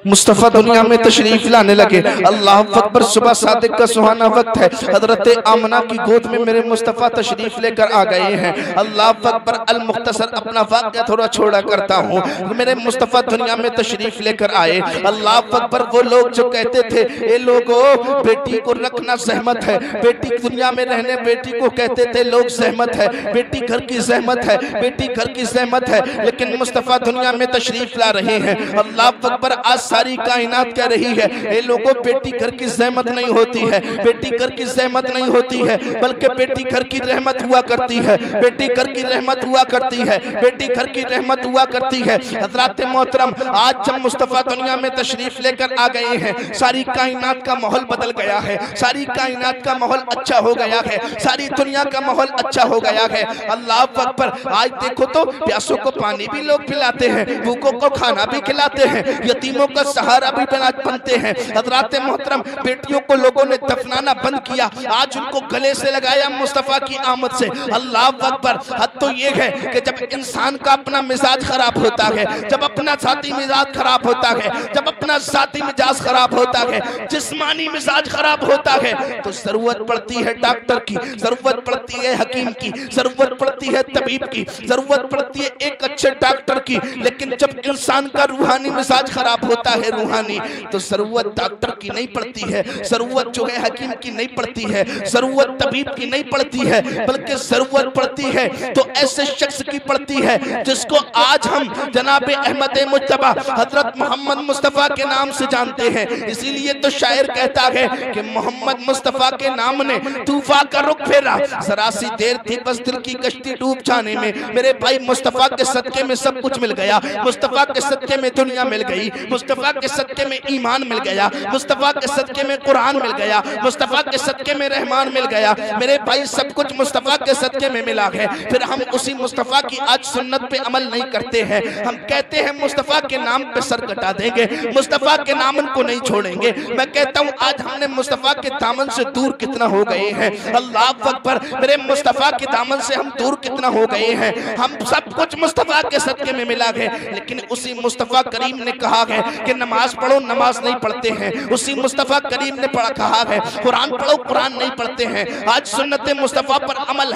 मुस्तफ़ा दुनिया में तशरीफ लाने लगे। अल्लाह अकबर। सुबह सादिक का सुहाना वक्त है, हजरत आमना की गोद में मेरे मुस्तफ़ा तशरीफ लेकर आ गए हैं। अल्लाह अकबर। अल मुख्तसर अपना वाक़या थोड़ा छोड़ा करता हूँ। मेरे मुस्तफ़ा दुनिया में तशरीफ लेकर आए। अल्लाह अकबर। वो लोग जो कहते थे ये लोगों बेटी को रखना सहमत है, बेटी दुनिया में रहने बेटी को कहते थे लोग सहमत है, बेटी घर की सहमत है, बेटी घर की सहमत है, लेकिन मुस्तफ़ा दुनिया में तशरीफ ला रहे हैं। अल्लाह अकबर। आज सारी कायनात कह रही है ये लोगों बेटी घर की सहमत नहीं होती है, बेटी घर की सहमत नहीं होती है, बल्कि बेटी घर की रहमत हुआ करती है, बेटी घर की रहमत हुआ करती है, बेटी घर की रहमत हुआ करती है। हज़रात मोहतरम, आज जब मुस्तफ़ा दुनिया में तशरीफ लेकर आ गए हैं, सारी कायनात का माहौल बदल गया है, सारी कायनात का माहौल अच्छा हो गया है, सारी दुनिया का माहौल अच्छा हो गया है। अल्लाह अकबर। आज देखो तो प्यासों को पानी भी लोग पिलाते हैं, भूखों को खाना भी खिलाते हैं, यतीमों का सहारा भी बनते हैं। हज़रात मोहतरम, बेटियों को लोगों ने दफनाना बंद किया, आज उनको गले से लगाया मुस्तफ़ा की आमद से। अल्लाह अकबर। हद तो ये है कि जब इंसान का अपना मिजाज खराब होता है, जब अपना साथी मिजाज खराब होता है, जब अपना साथी मिजाज खराब होता है, जिस्मानी मिजाज खराब होता है, तो जरूरत पड़ती है डॉक्टर की, जरूरत पड़ती है हकीम की, जरूरत पड़ती है तबीब की, जरूरत पड़ती है एक अच्छे डॉक्टर की। लेकिन जब इंसान का रूहानी मिजाज खराब होता है, रूहानी, तो जरूरत डॉक्टर की नहीं पड़ती है, जरूरत जो है हकीम की नहीं पड़ती है, जरूरत तबीब की नहीं पड़ती है, बल्कि जरूरत पड़ती है तो ऐसे शख्स की पड़ती है जिसको आज हम जनाब अहमद मुज्तबा हजरत मोहम्मद मुस्तफ़ा के नाम से जानते हैं। इसीलिए तो शायर कहता है कि मोहम्मद मुस्तफ़ा के नाम ने तूफा का रुख फेरा, जरा सी देर थी बस दिल की कश्ती डूब जाने में। मेरे भाई मुस्तफ़ा के सदके में सब कुछ मिल गया, मुस्तफ़ा के सदके में दुनिया मिल गई, मुस्तफ़ा मुस्तफ़ा के सदके में ईमान मिल गया, मुस्तफ़ा के सदके में कुरान मिल गया, मुस्तफ़ा के सदके में रहमान मिल गया। मेरे भाई सब कुछ मुस्तफ़ा के सदके में मिला है, फिर हम उसी मुस्तफ़ा की आज सुन्नत पे अमल नहीं करते हैं। हम कहते हैं मुस्तफ़ा के नाम पे सर कटा देंगे, मुस्तफ़ा के नामन को नहीं छोड़ेंगे। मैं कहता हूँ आज हमने मुस्तफ़ा के दामन से दूर कितना हो गए हैं। अल्लाह अकबर, मेरे मुस्तफ़ा के दामन से हम दूर कितना हो गए हैं। हम सब कुछ मुस्तफ़ा के सदके में मिला है, लेकिन उसी मुस्तफ़ा करीम ने कहा है कि नमाज पढ़ो, नमाज नहीं पढ़ते हैं। उसी मुस्तफ़ा करीम ने कहा है कुरान पढ़ो, कुरान नहीं पढ़ते हैं। आज सुन्नत मुस्तफ़ा पर अमल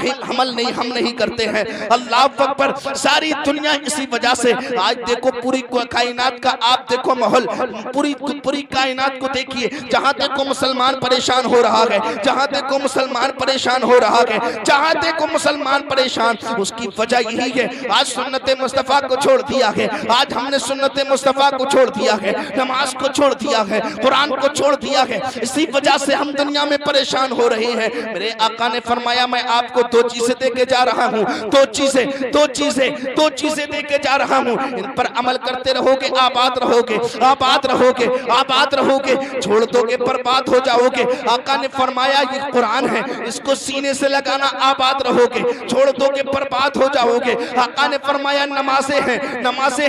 हम नहीं करते हैं। अल्लाह अकबर, सारी दुनिया इसी वजह से आज देखो पूरी कायनात का आप देखो माहौल, पूरी कायनात को देखिए, जहाँ देखो मुसलमान परेशान हो रहा है, जहाँ देखो मुसलमान परेशान हो रहा है, जहाँ देखो मुसलमान परेशान। उसकी वजह यही है आज सुन्नत मुस्तफ़ा को छोड़ दिया है। आज हमने सुन्नत मुस्तफ़ा को छोड़ दिया है, नमाज को छोड़ दिया है, कुरान को छोड़ दिया है। इसी वजह से हम दुनिया में परेशान हो रहे हैं। मेरे आका ने फरमाया मैं आपको दो चीजें देके जा रहा हूँ, दो चीजें देके जा रहा हूँ। इन पर अमल करते रहोगे, आबाद रहोगे, आबाद रहोगे, आबाद रहोगे। छोड़ दोगे बर्बाद हो जाओगे। आका ने फरमाया ये कुरान है, इसको सीने से लगाना, आबाद रहोगे। छोड़ दोगे बर्बाद हो जाओगे। आका ने फरमाया नमाजें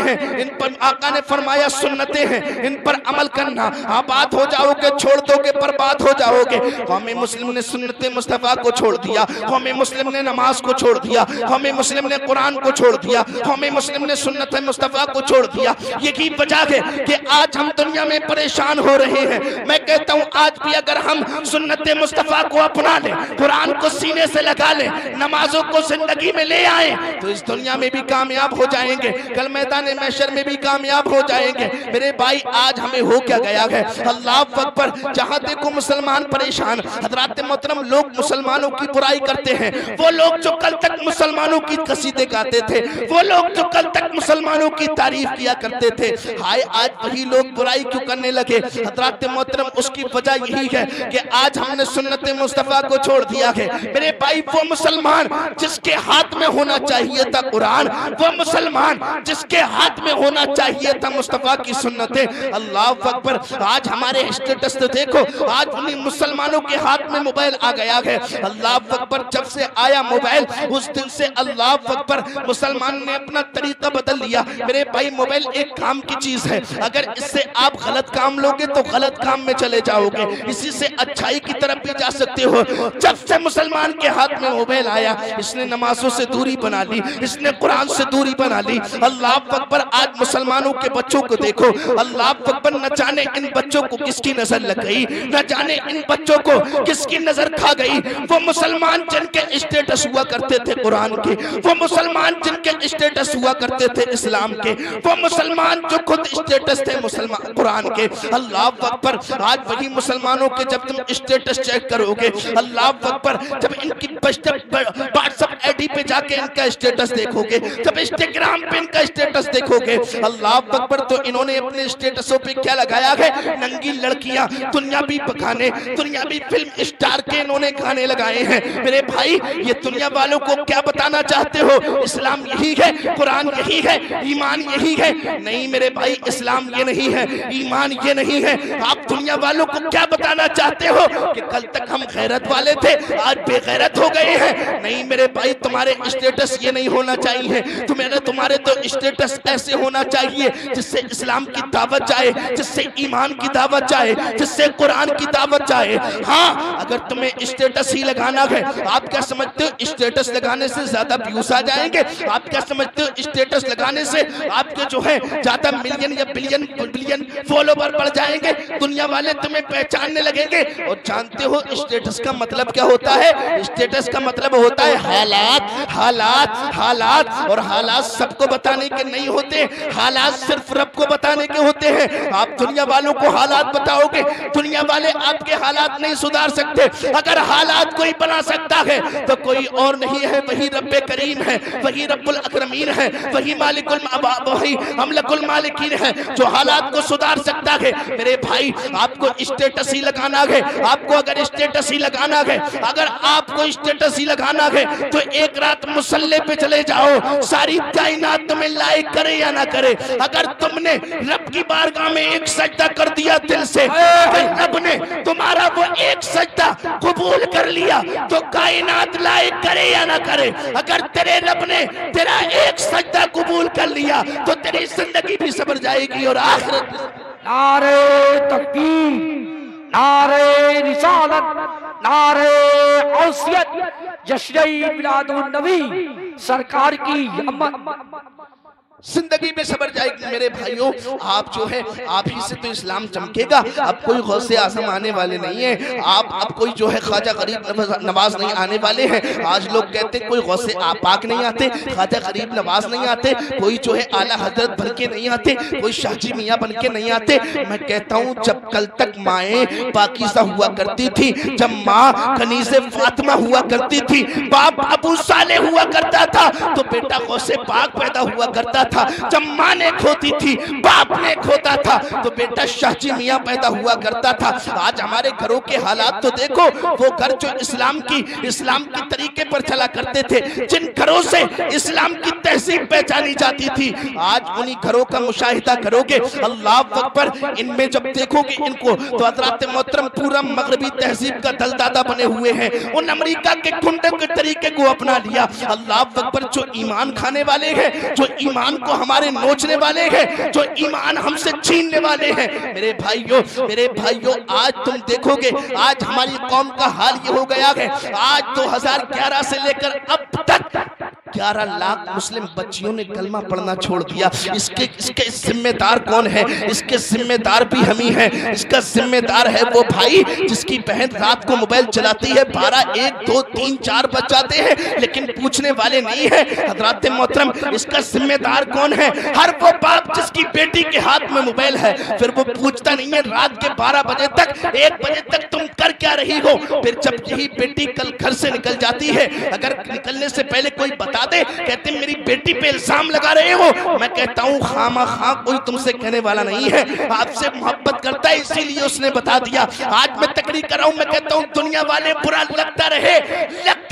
हैं, इन पर आका ने फरमाया सुन्नतें हैं, इन पर अमल करना, आबाद हो जाओगे। छोड़ दोगे बर्बाद हो जाओगे। कौम मुस्लिम ने सुन्नत मुस्तफ़ा को छोड़ दिया, कौम मुस्लिम ने नमाज को छोड़ दिया, कौम मुस्लिम ने कुरान को छोड़ दिया, कौम मुस्लिम ने सुन्नत मुस्तफ़ा को छोड़ दिया। यही वजह है कि आज हम दुनिया में परेशान हो रहे हैं। मैं कहता हूँ आज भी अगर हम सुन्नत मुस्तफ़ा को अपना लें, कुरान को सीने से लगा लें, नमाजों को जिंदगी में ले आए, तो इस दुनिया में भी कामयाब हो जाएंगे, कल मैदान महशर में भी कामयाब हो जाएंगे। मेरे भाई आज हमें हो क्या गया है। अल्लाह अकबर, जहाँ देखो मुसलमान परेशान। हज़रात मोहतरम, लोग मुसलमानों की बुराई करते हैं, वो लोग जो कल तक मुसलमानों की कसीदे गाते थे, वो लोग जो कल तक मुसलमानों की तारीफ किया करते थे, हाय आज वही लोग बुराई क्यों करने लगे। हज़रात मोहतरम, उसकी वजह यही है कि आज हमने सुन्नत मुस्तफ़ा को छोड़ दिया है। मेरे भाई वो मुसलमान जिसके हाथ में होना चाहिए था कुरान, वो मुसलमान जिसके हाथ में होना चाहिए था मुस्तफ़ा की सुन्नतें। अल्लाह अकबर, आज हमारे स्टेटस तो देखो, आज उन्हीं मुसलमानों के हाथ में मोबाइल आ गया है। अल्लाह अकबर, जब से आया मोबाइल उस दिन से अल्लाह अकबर मुसलमान ने अपना तरीका बदल लिया। मेरे भाई मोबाइल एक काम की चीज है, अगर इससे आप गलत काम लोगे तो गलत काम में चले जाओगे, इसी से अच्छाई की तरफ भी जा सकते हो। जब से मुसलमान के हाथ में मोबाइल आया, इसने नमाजों से दूरी बना ली, इसने कुरान से दूरी बना ली। अल्लाह अकबर, आज मुसलमानों के बच्चों को देखो, अल्लाह अकबर, न जाने इन बच्चों को किसकी नजर लग गई, न जाने इन बच्चों को किसकी नजर खा गई। वो मुसलमान जिनके स्टेटस हुआ करते थे कुरान के, वो मुसलमान जिनके स्टेटस हुआ करते थे इस्लाम के, वो मुसलमान जो खुद स्टेटस थे मुसलमान कुरान के। अल्लाह अकबर, आज वही मुसलमानों के जब तुम स्टेटस चेक करोगे, अल्लाह अकबर, जब इनकी व्हाट्सएप आईडी पे जाके इनका स्टेटस देखोगे, जब इंस्टाग्राम पे इनका स्टेटस देखोगे, अल्लाह अकबर, तो इन्होंने अपने स्टेटसों पे क्या लगाया है, नंगी लड़कियां, दुनियावी बखाने, दुनियावी फिल्म स्टार के इन्होंने गाने लगाए हैं। मेरे भाई ये दुनिया वालों को क्या बताना चाहते हो? इस्लाम यही है, कुरान यही है, ईमान यही है? नहीं मेरे भाई, इस्लाम ये नहीं है, ईमान ये नहीं है। आप दुनिया वालों को क्या बताना चाहते हो कि कल तक हम गैरत वाले थे, आज बेगैरत हो गए हैं? नहीं मेरे भाई, तुम्हारे स्टेटस ये नहीं होना चाहिए। तुम्हारे तो स्टेटस ऐसे होना चाहिए जिससे इस्लाम की दावत जाए, जिससे ईमान की दावत जाए, जिससे कुरान की दावत जाए। हाँ, अगर तुम्हें स्टेटस ही लगाना है, आप क्या समझते हो स्टेटस लगाने से ज्यादा व्यूज आ जाएंगे? आप क्या समझते हो स्टेटस लगाने से आपके जो है ज्यादा मिलियन या बिलियन फॉलोवर बढ़ जाएंगे, दुनिया वाले तुम्हें पहचानने लगेंगे? और जानते हो स्टेटस का मतलब क्या होता है? स्टेटस का मतलब होता है हालात, हालात, हालात। और हालात सबको बताने के नहीं होते, हालात सिर्फ रब को बताने के होते हैं। आप दुनिया वालों को हालात बताओगे, दुनिया वाले आपके हालात नहीं सुधार सकते। अगर हालात कोई बना सकता है तो कोई और नहीं है, वही रब्बे करीम है, वही रब्बुल अकरमीन है, वही मालिकुल वही अमलकुल मालिकीन है, जो हालात को सुधार सकता है। मेरे भाई, आपको स्टेटस ही लगाना है, आपको अगर स्टेटस ही लगाना है, अगर आपको स्टेटस ही लगाना है तो एक रात मुसल्ले पे चले जाओ, सारी कायनात तुम्हें लाइक करे या ना करे, अगर तुमने रब रब की बारगाह में एक सजदा कर दिया दिल से, रब ने तुम्हारा वो एक सजदा कबूल कर लिया तो कायनात लायक करे या ना करे, अगर तेरे रब ने तेरा एक सजदा कबूल कर लिया तो तेरी जिंदगी भी सबर जाएगी और आखिरत। नारे तकबीर, नारे रिसालत, नारे गौसियत, जश्न मिलादुन नबी सरकार की अमद जिंदगी में सबर जाएगी। मेरे भाइयों, आप जो है आप ही से तो इस्लाम चमकेगा। अब कोई गौसे आजम आने वाले नहीं है, आप अब कोई जो है ख्वाजा गरीब नवाज नहीं आने वाले हैं। आज लोग कहते कोई गौसे पाक नहीं आते, ख्वाजा गरीब नवाज नहीं आते, कोई जो है आला हजरत बन के नहीं आते, कोई शाहजी मियाँ बन के नहीं आते। मैं कहता हूँ जब कल तक माएँ पाकीज़ा हुआ करती थी, जब माँ कनीज़े फातिमा हुआ करती थी, बाप अबू सालेह हुआ करता था, तो बेटा गौसे पाक पैदा हुआ करता था। जब माँ ने खोती थी, बाप ने खोता था, तो बेटा शाहजी मियाँ पैदा हुआ करता था। आज हमारे घरों के हालात तो देखो, वो घर जो इस्लाम की तरीके पर चला करते थे, जिन घरों से इस्लाम की तहजीब पहचानी जाती थी, आज उन्हीं घरों का मुशाहिदा करोगे, अल्लाह अकबर, इनमें जब देखोगे इनको तो हज़रात मोहतरम पूरा मगरबी तहजीब का दलदादा बने हुए हैं। उन अमेरिका के गुंडों के तरीके को अपना लिया। अल्लाह अकबर, जो ईमान खाने वाले हैं, जो ईमान को हमारे नोचने वाले हैं, जो ईमान हमसे छीनने वाले हैं, मेरे भाइयों आज तुम देखोगे, आज हमारी कौम का हाल ये हो गया है। आज 2011 से लेकर अब तक 11 लाख मुस्लिम बच्चियों ने कलमा पढ़ना छोड़ दिया। इसके जिम्मेदार कौन है? इसके जिम्मेदार भी हम ही हैं। इसका जिम्मेदार है वो भाई जिसकी बहन रात को मोबाइल चलाती है, 12, 1, 2, 3, 4 बज जाते हैं, लेकिन पूछने वाले नहीं है। हज़रात मोहतरम, इसका जिम्मेदार कौन है? हर वो बाप जिसकी बेटी के हाथ में मोबाइल है, फिर वो पूछता नहीं है रात के 12 बजे तक, 1 बजे तक तुम कर क्या रही हो। फिर जब यही बेटी कल घर से निकल जाती है, अगर निकलने से पहले कोई बता दे, कहते मेरी बेटी पे इल्जाम लगा रहे हो, मैं कहता हूँ खामा खा कोई तुमसे कहने वाला नहीं है, आपसे मोहब्बत करता है इसीलिए उसने बता दिया। आज मैं तकरीर कर रहा हूँ, मैं कहता हूँ दुनिया वाले बुरा लगता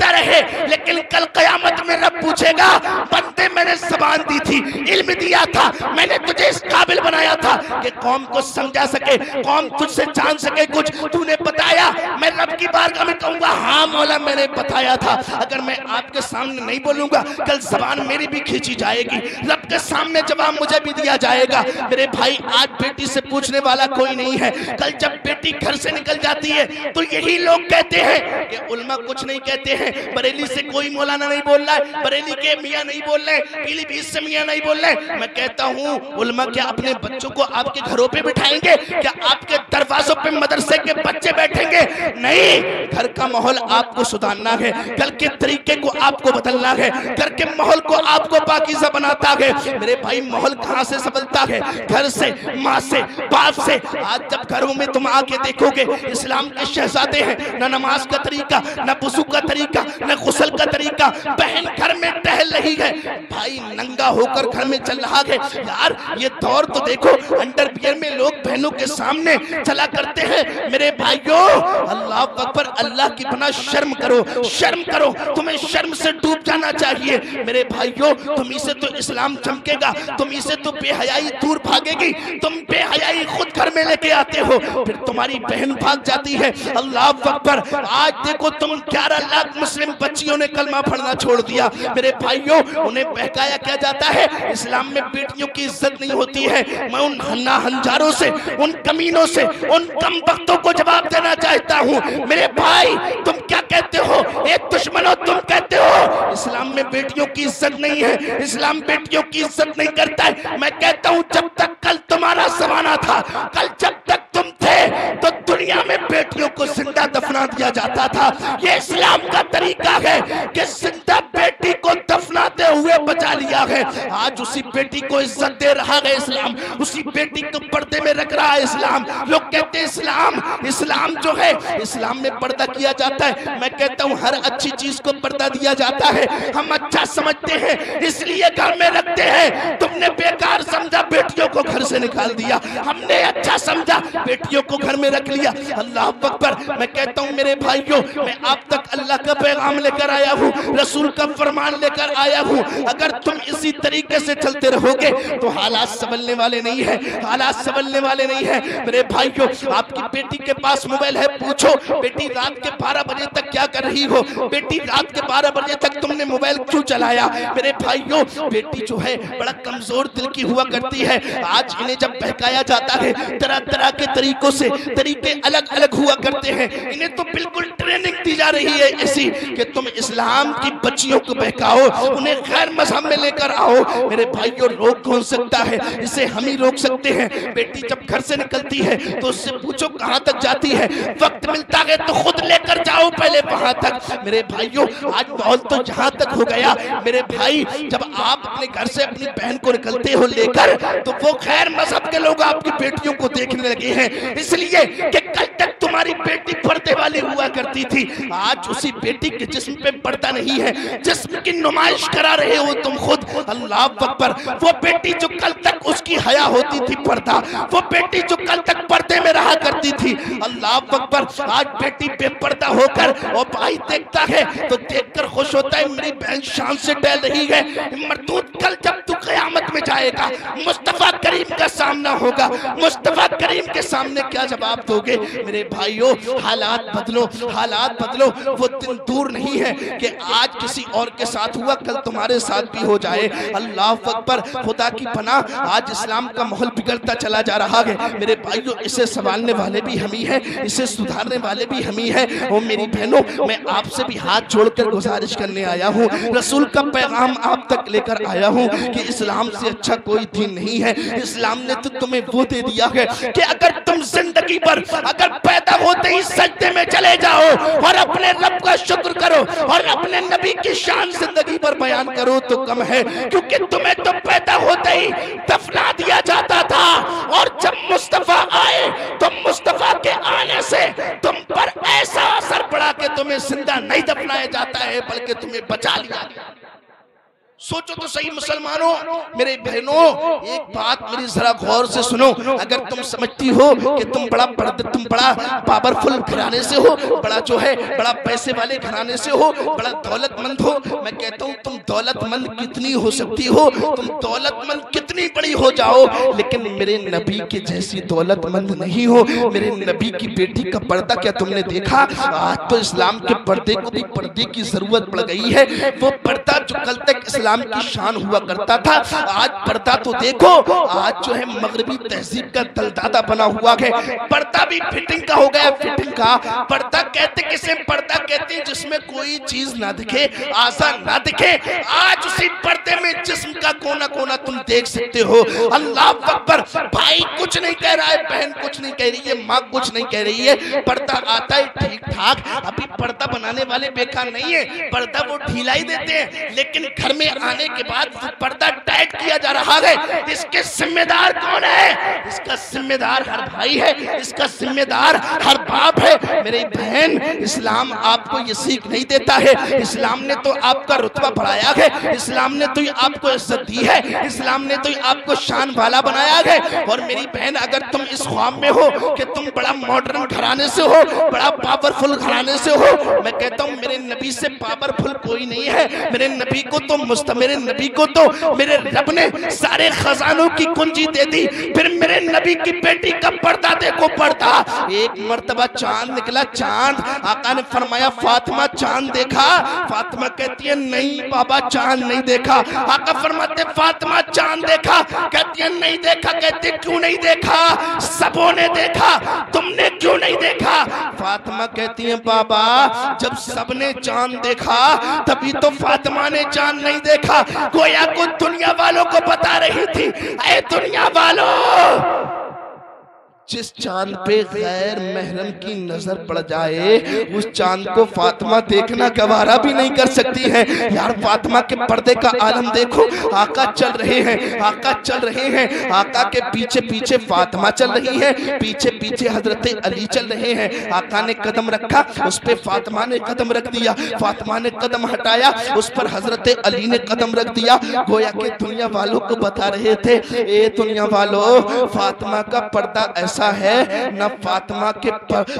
रहे, लेकिन कल कयामत में रब पूछेगा, बंदे मैंने ज़बान दी थी, इल्म दिया था, मैंने तुझे इस काबिल बनाया था कि कौम को समझा सके, कौम तुझसे जान सके कुछ, तूने बताया। मैं रब की बारगाह में कहूँगा हाँ मौला मैंने बताया था। अगर मैं आपके सामने नहीं बोलूँगा, कल ज़बान मेरी भी खींची जाएगी, रब के सामने जवाब मुझे भी दिया जाएगा। मेरे भाई, आज बेटी से पूछने वाला कोई नहीं है। कल जब बेटी घर से निकल जाती है तो यही लोग कहते हैं कि उल्मा कुछ नहीं कहते हैं, बरेली से कोई मौलाना नहीं बोल रहा है, बरेली के मियाँ नहीं बोल रहे, पीलीभीत से मियाँ नहीं बोल रहे। मैं कहता हूँ उल्मा क्या अपने बच्चों को आपके घरों पे बिठाएंगे? क्या आपके दरवाजों पे मदरसे के बच्चे बैठेंगे? नहीं, घर का माहौल आपको सुधारना है, घर के तरीके को आपको बदलना है, घर के माहौल को आपको पाकीज़ा बनाता है। मेरे भाई, माहौल कहाँ से संभलता है? घर से, माँ से, बाप से। आज जब घरों में तुम आके देखोगे, इस्लाम के शहजादे हैं, न नमाज का तरीका, न वुज़ू का तरीका, न गुस्ल का तरीका। बहन घर में टहल रही है, भाई नंगा होकर घर में चल रहा है। यार ये दौर तो देखो, अंडरवियर में लोग बहनों के सामने चला करते हैं। मेरे भाइयों, अल्लाह अकबर, अल्लाह की बना शर्म करो, तुम्हें शर्म से डूब जाना चाहिए। मेरे भाइयों, तुम्हीं से तो इस्लाम चमकेगा, तुम्हीं से तो बेहयाई दूर भागेगी। तुम बेहयाई खुद घर में लेके आते हो, फिर तुम्हारी बहन भाग जाती है। अल्लाह अकबर, आज देखो तुम 11 लाख मुस्लिम बच्चियों ने कलमा पढ़ना छोड़ दिया। मेरे भाइयों, उन्हें बहकाया क्या जाता है, इस्लाम में बेटियों की इज्जत नहीं होती है। मैं उन हंजारों से, उन कमीनों से, उन कम वक्तों को जवाब देना चाहता हूँ। मेरे भाई, तुम क्या कहते हो? एक दुश्मनों, तुम कहते हो इस्लाम में बेटियों की इज्जत नहीं है, इस्लाम बेटियों की इज्जत नहीं करता है। मैं कहता हूँ जब तक कल तुम्हारा ज़माना था, कल जब तक तुम थे, तो दुनिया में बेटियों को जिंदा दफना दिया जाता था। ये इस्लाम का तरीका है कि जिंदा बेटी को दफनाते हुए बचा लिया है। आज उसी बेटी को इज्जत दे रहा है इस्लाम, उसी बेटी को पर्दे में रख रहा है इस्लाम। लोग कहते हैं इस्लाम जो है, इस्लाम में पर्दा किया जाता है। मैं कहता हूँ हर अच्छी चीज को पर्दा दिया जाता है। हम अच्छा समझते हैं इसलिए घर में रखते हैं। तुमने बेकार समझा, बेटियों को घर से निकाल दिया। हमने अच्छा समझा, बेटियों को घर में रख लिया। अल्लाह अकबर। मैं कहता हूँ मेरे भाइयों, मैं आप तक अल्लाह का पैगाम लेकर आया हूँ, रसूल का फरमान लेकर आया हूँ। अगर तुम इसी तरीके से चलते रहोगे तो हालात संभलने वाले नहीं है, हालात संभलने वाले नहीं है। मेरे भाइयों, आपकी बेटी के पास मोबाइल है, पूछो बेटी रात के 12 बजे तक क्या कर रही हो, बेटी रात के 12 बजे तक तुमने मोबाइल क्यों चलाया। मेरे भाइयों, बेटी जो है बड़ा कमजोर दिल की हुआ करती है। आज इन्हें जब बहकाया जाता है तरह तरह के तरीकों से, तरीके अलग अलग हुआ करते हैं, इन्हें तो बिल्कुल ट्रेनिंग दी जा रही है ऐसी कि तुम इस्लाम की बच्चियों को बहकाओ, उन्हें गैर मजहब में लेकर आओ। मेरे भाइयों, रोक कौन सकता है, इसे हम ही रोक सकते हैं। बेटी जब घर से निकलती है तो उससे पूछो कहां तक जाती है, वक्त मिलता है तो खुद लेकर जाओ पहले वहां तक। मेरे भाइयों, आज माहौल तो जहां तक हो गया मेरे भाई, जब आप अपने घर से अपनी बहन को निकलते हो लेकर तो वो गैर मजहब के लोग आपकी बेटियों को देखने लगे हैं, इसलिए कि कल तक तुम्हारी बेटी पर्दे वाली हुआ करती थी, आज उसी बेटी के जिस्म पे पर्दा नहीं है, जिस्म की नुमाइश करा रहे हो तुम खुद। अल्लाह अकबर। वो बेटी जो कल तक उसकी हया होती थी पर्दा, वो बेटी जो कल तक पर्दे में रहा करती थी, अल्लाह अकबर, आज बेटी बेपर्दा होकर और भाई देखता है तो देखकर खुश होता है, मेरी बहन शान से डल रही है। मरदूद, कल जब तू क़यामत में जाएगा, मुस्तफा करीम का सामना होगा, मुस्तफा करीम के सामने क्या जवाब दोगे। मेरे भाइयों, हालात बदलो, हालात बदलो। वो दिन दूर नहीं है कि आज किसी और के साथ हुआ कल तुम्हारे साथ भी हो जाए। अल्लाह अकबर। खुदा की पनाह, आज इस्लाम का माहौल बिगड़ता चला जा रहा है। मेरे भाइयों, इसे संभालने वाले भी हम ही हैं, इसे सुधारने वाले भी हम ही हैं। और मेरी बहनों, मैं आपसे भी हाथ जोड़कर गुजारिश करने आया हूँ, रसूल का पैगाम आप तक लेकर आया हूँ कि इस्लाम से अच्छा कोई दीन नहीं है। इस्लाम ने तो तुम्हें वो दे दिया है कि अगर तुम जिंदगी पर अगर पैदा होते ही सजदे में चले जाओ और अपने रब का शुक्र करो और अपने नबी की शान जिंदगी पर बयान करो तो कम है, क्योंकि तुम्हें तो पैदा होते ही दफना दिया जाता था, और जब मुस्तफा आए तो मुस्तफा के आने से तुम पर ऐसा असर पड़ा कि तुम्हें जिंदा नहीं दफनाया जाता है बल्कि तुम्हें बचा लिया। सोचो तो सही मुसलमानों, मेरे बहनों, एक बात मेरी जरा गौर से सुनो। अगर तुम समझती हो कि तुम बड़ा पावरफुल घराने से हो, बड़ा जो है बड़ा पैसे वाले घराने से हो, बड़ा दौलतमंद हो, मैं कहता हूँ तुम दौलतमंद कितनी हो सकती हो, तुम दौलतमंद कितनी बड़ी हो जाओ, लेकिन मेरे नबी के जैसी दौलतमंद नहीं हो। मेरे नबी की बेटी का पर्दा क्या तुमने देखा। आज तो इस्लाम के पर्दे को भी पर्दे की जरूरत पड़ गई है। वो पर्दा जो कल तक इस्लाम की शान हुआ करता था, आज पर्दा तो देखो, आज जो है मगरबी तहजीब का दलदादा बना हुआ है। पर्दा भी फिटिंग का हो गया, फिटिंग का। पर्दा कहते किसे, पर्दा कहते हैं जिसमें कोई चीज ना दिखे, आशा ना दिखे। आज उसी पर्दे में जिस्म का कोना कोना तुम देख सकते हो। अल्लाह अकबर। भाई कुछ नहीं कह रहा है, बहन कुछ नहीं कह रही है, माँ कुछ नहीं कह रही है, पर्दा आता है ठीक ठाक। अभी पर्दा बनाने वाले बेकार नहीं है, पर्दा वो ढीला ही देते हैं, लेकिन घर में आने के बाद पर्दा टाइट किया जा रहा है। इसके जिम्मेदार कौन है? इसका जिम्मेदार हर भाई है, इसका जिम्मेदार हर बाप है। मेरी बहन, इस्लाम आपको ये सीख नहीं देता है। इस्लाम ने तो आपका रुतबा बढ़ाया है, इस्लाम ने तो आपको इज्जत दी है, इस्लाम ने तो आपको शान वाला बनाया है। और मेरी बहन, अगर तुम इस ख्वाब में हो कि तुम बड़ा मॉडर्न घराने से हो, बड़ा पावरफुल घराने से हो, मैं कहता हूँ मेरे नबी से पावरफुल कोई नहीं है। मेरे नबी को तो मेरे नबी को तो मेरे रब ने सारे खजानों की कुंजी दे दी। फिर मेरे नबी की बेटी का पर्दा देखो, पर्दा। एक मर्तबा चांद निकला, चांद। आका ने फरमाया फातिमा चांद देखा? फातिमा कहती है नहीं बाबा चांद नहीं देखा। आका फरमाते फातिमा चांद देखा? कहती है नहीं देखा। कहती क्यों नहीं देखा? सबों ने देखा, तुमने क्यों नहीं देखा? फातिमा कहती है बाबा जब सबने चांद देखा तभी तो फातिमा ने चांद नहीं देखा। गोया को दुनिया वालों को बता रही थी, ऐ दुनिया वालों, जिस चांद पे गैर महरम की नजर पड़ जाए उस चांद को फातिमा देखना गवारा भी नहीं कर सकती है। यार फातिमा के पर्दे का आलम देखो। आका चल रहे हैं, आका चल रहे हैं, आका के पीछे पीछे फातिमा चल रही है, पीछे पीछे हजरत अली चल रहे हैं। आका ने कदम रखा, उस पे फातिमा ने कदम रख दिया, फातिमा ने कदम हटाया, उस पर हजरत अली ने कदम रख दिया। गोया के दुनिया वालों को बता रहे थे, ए दुनिया वालों, फातिमा का पर्दा ऐसा ऐसा है, न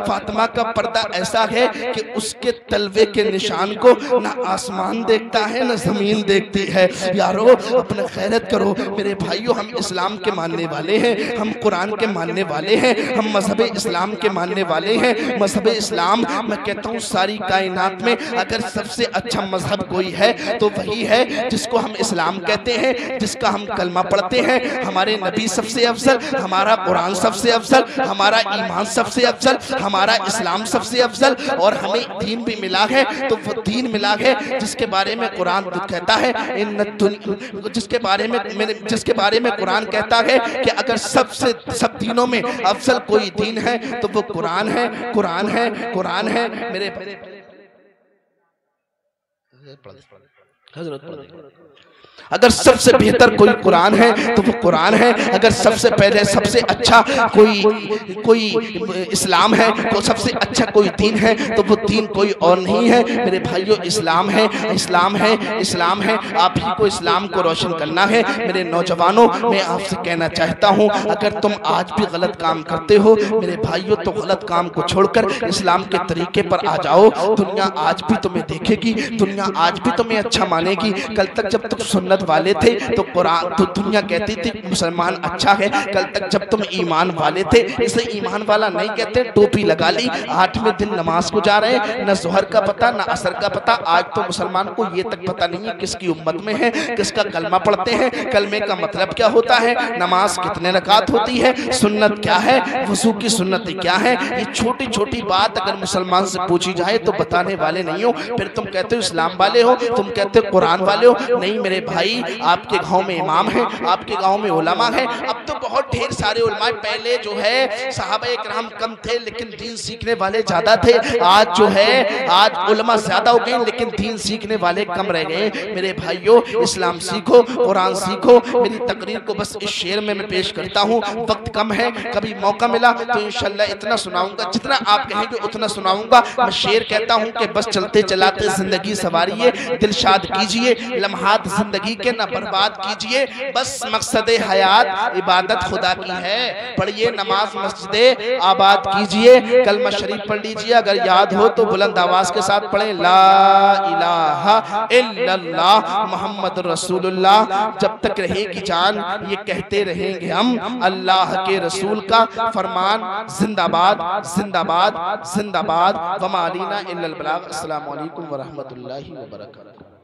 फातिमा का पर्दा ऐसा है कि उसके तलवे के निशान को न आसमान देखता है न जमीन देखती है। यारो अपना खैरत करो मेरे भाइयों, हम इस्लाम के मानने वाले हैं, हम कुरान के मानने वाले हैं, हम मजहब इस्लाम के मानने वाले हैं। मजहब इस्लाम, मैं कहता हूँ सारी कायनात में अगर सबसे अच्छा मजहब कोई है तो वही है जिसको हम इस्लाम कहते हैं, जिसका हम कलमा पढ़ते हैं। हमारे नबी सबसे अफजल, हमारा कुरान सबसे अफजल, हमारा ईमान सबसे अफजल, हमारा इस्लाम सबसे अफजल, और हमें दीन भी मिला है। तो वो दीन मिला है जिसके बारे में कुरान कहता है, जिसके बारे में कुरान कहता है कि अगर सब दीनों में अफजल कोई दीन है तो वो कुरान है, कुरान है, कुरान है। मेरे अगर सबसे बेहतर कोई कुरान है तो वो कुरान है। अगर सबसे पहले सबसे अच्छा कोई इस्लाम है तो सबसे अच्छा कोई दीन है तो वो दीन कोई और नहीं है। मेरे भाइयों इस्लाम है, इस्लाम है, इस्लाम है। आप ही को इस्लाम को रोशन करना है। मेरे नौजवानों, मैं आपसे कहना चाहता हूँ, अगर तुम आज भी गलत काम करते हो मेरे भाइयों, तो गलत काम को छोड़कर इस्लाम के तरीके पर आ जाओ। दुनिया आज भी तुम्हें देखेगी, दुनिया आज भी तुम्हें अच्छा मानेगी। कल तक जब तुम सुन्नत वाले थे तो कुरान तो दुनिया कहती थी मुसलमान अच्छा है। कल तक जब तुम ईमान वाले थे, इसे ईमान वाला नहीं कहते, टोपी लगा ली, 8वें दिन नमाज को जा रहे हैं, न जोहर का पता न असर का पता। आज तो मुसलमान को ये तक पता नहीं है किसकी उम्मत में है, किसका कलमा पढ़ते हैं, कलमे का मतलब क्या होता है, नमाज कितने रकात होती है, सुन्नत क्या है, वजू की सुन्नत क्या है। ये छोटी छोटी बात अगर मुसलमान से पूछी जाए तो बताने वाले नहीं हो। फिर तुम कहते हो इस्लाम वाले हो, तुम कहते हो कुरान वाले हो। नहीं मेरे भाई, आपके गांव में इमाम है, आपके गांव में उलमा है। अब तो बहुत ढेर सारे उलमा, पहले जो है सहाबा इकराम कम थे लेकिन दीन सीखने वाले ज्यादा थे। आज जो है आज उलमा ज्यादा हो गए लेकिन दीन सीखने वाले कम रह गए। मेरे भाइयों इस्लाम सीखो, कुरान सीखो। मेरी तकरीर को बस इस शेर में मैं पेश करता हूँ, वक्त कम है, कभी मौका मिला तो इंशाल्लाह इतना सुनाऊंगा, जितना आप कहेंगे उतना सुनाऊंगा। मैं शेर कहता हूँ कि बस चलते चलाते जिंदगी सवारिए, दिलशाद कीजिए लम्हात जिंदगी के न बर्बाद कीजिए। बस मकसद हयात इबादत खुदा की है, पढ़िए नमाज मस्जिद आबाद कीजिए। कलमा शरीफ पढ़ लीजिए, अगर याद हो तो बुलंद आवाज के साथ पढ़ें, ला इलाहा इल्लल्लाह मुहम्मद रसूलुल्लाह। जब तक रहेगी जान ये कहते रहेंगे हम, अल्लाह के रसूल का फरमान जिंदाबाद जिंदाबाद जिंदाबाद। वमा अलैना इल्लल बलाग। अस्सलामु अलैकुम व रहमतुल्लाहि व बरकातहू।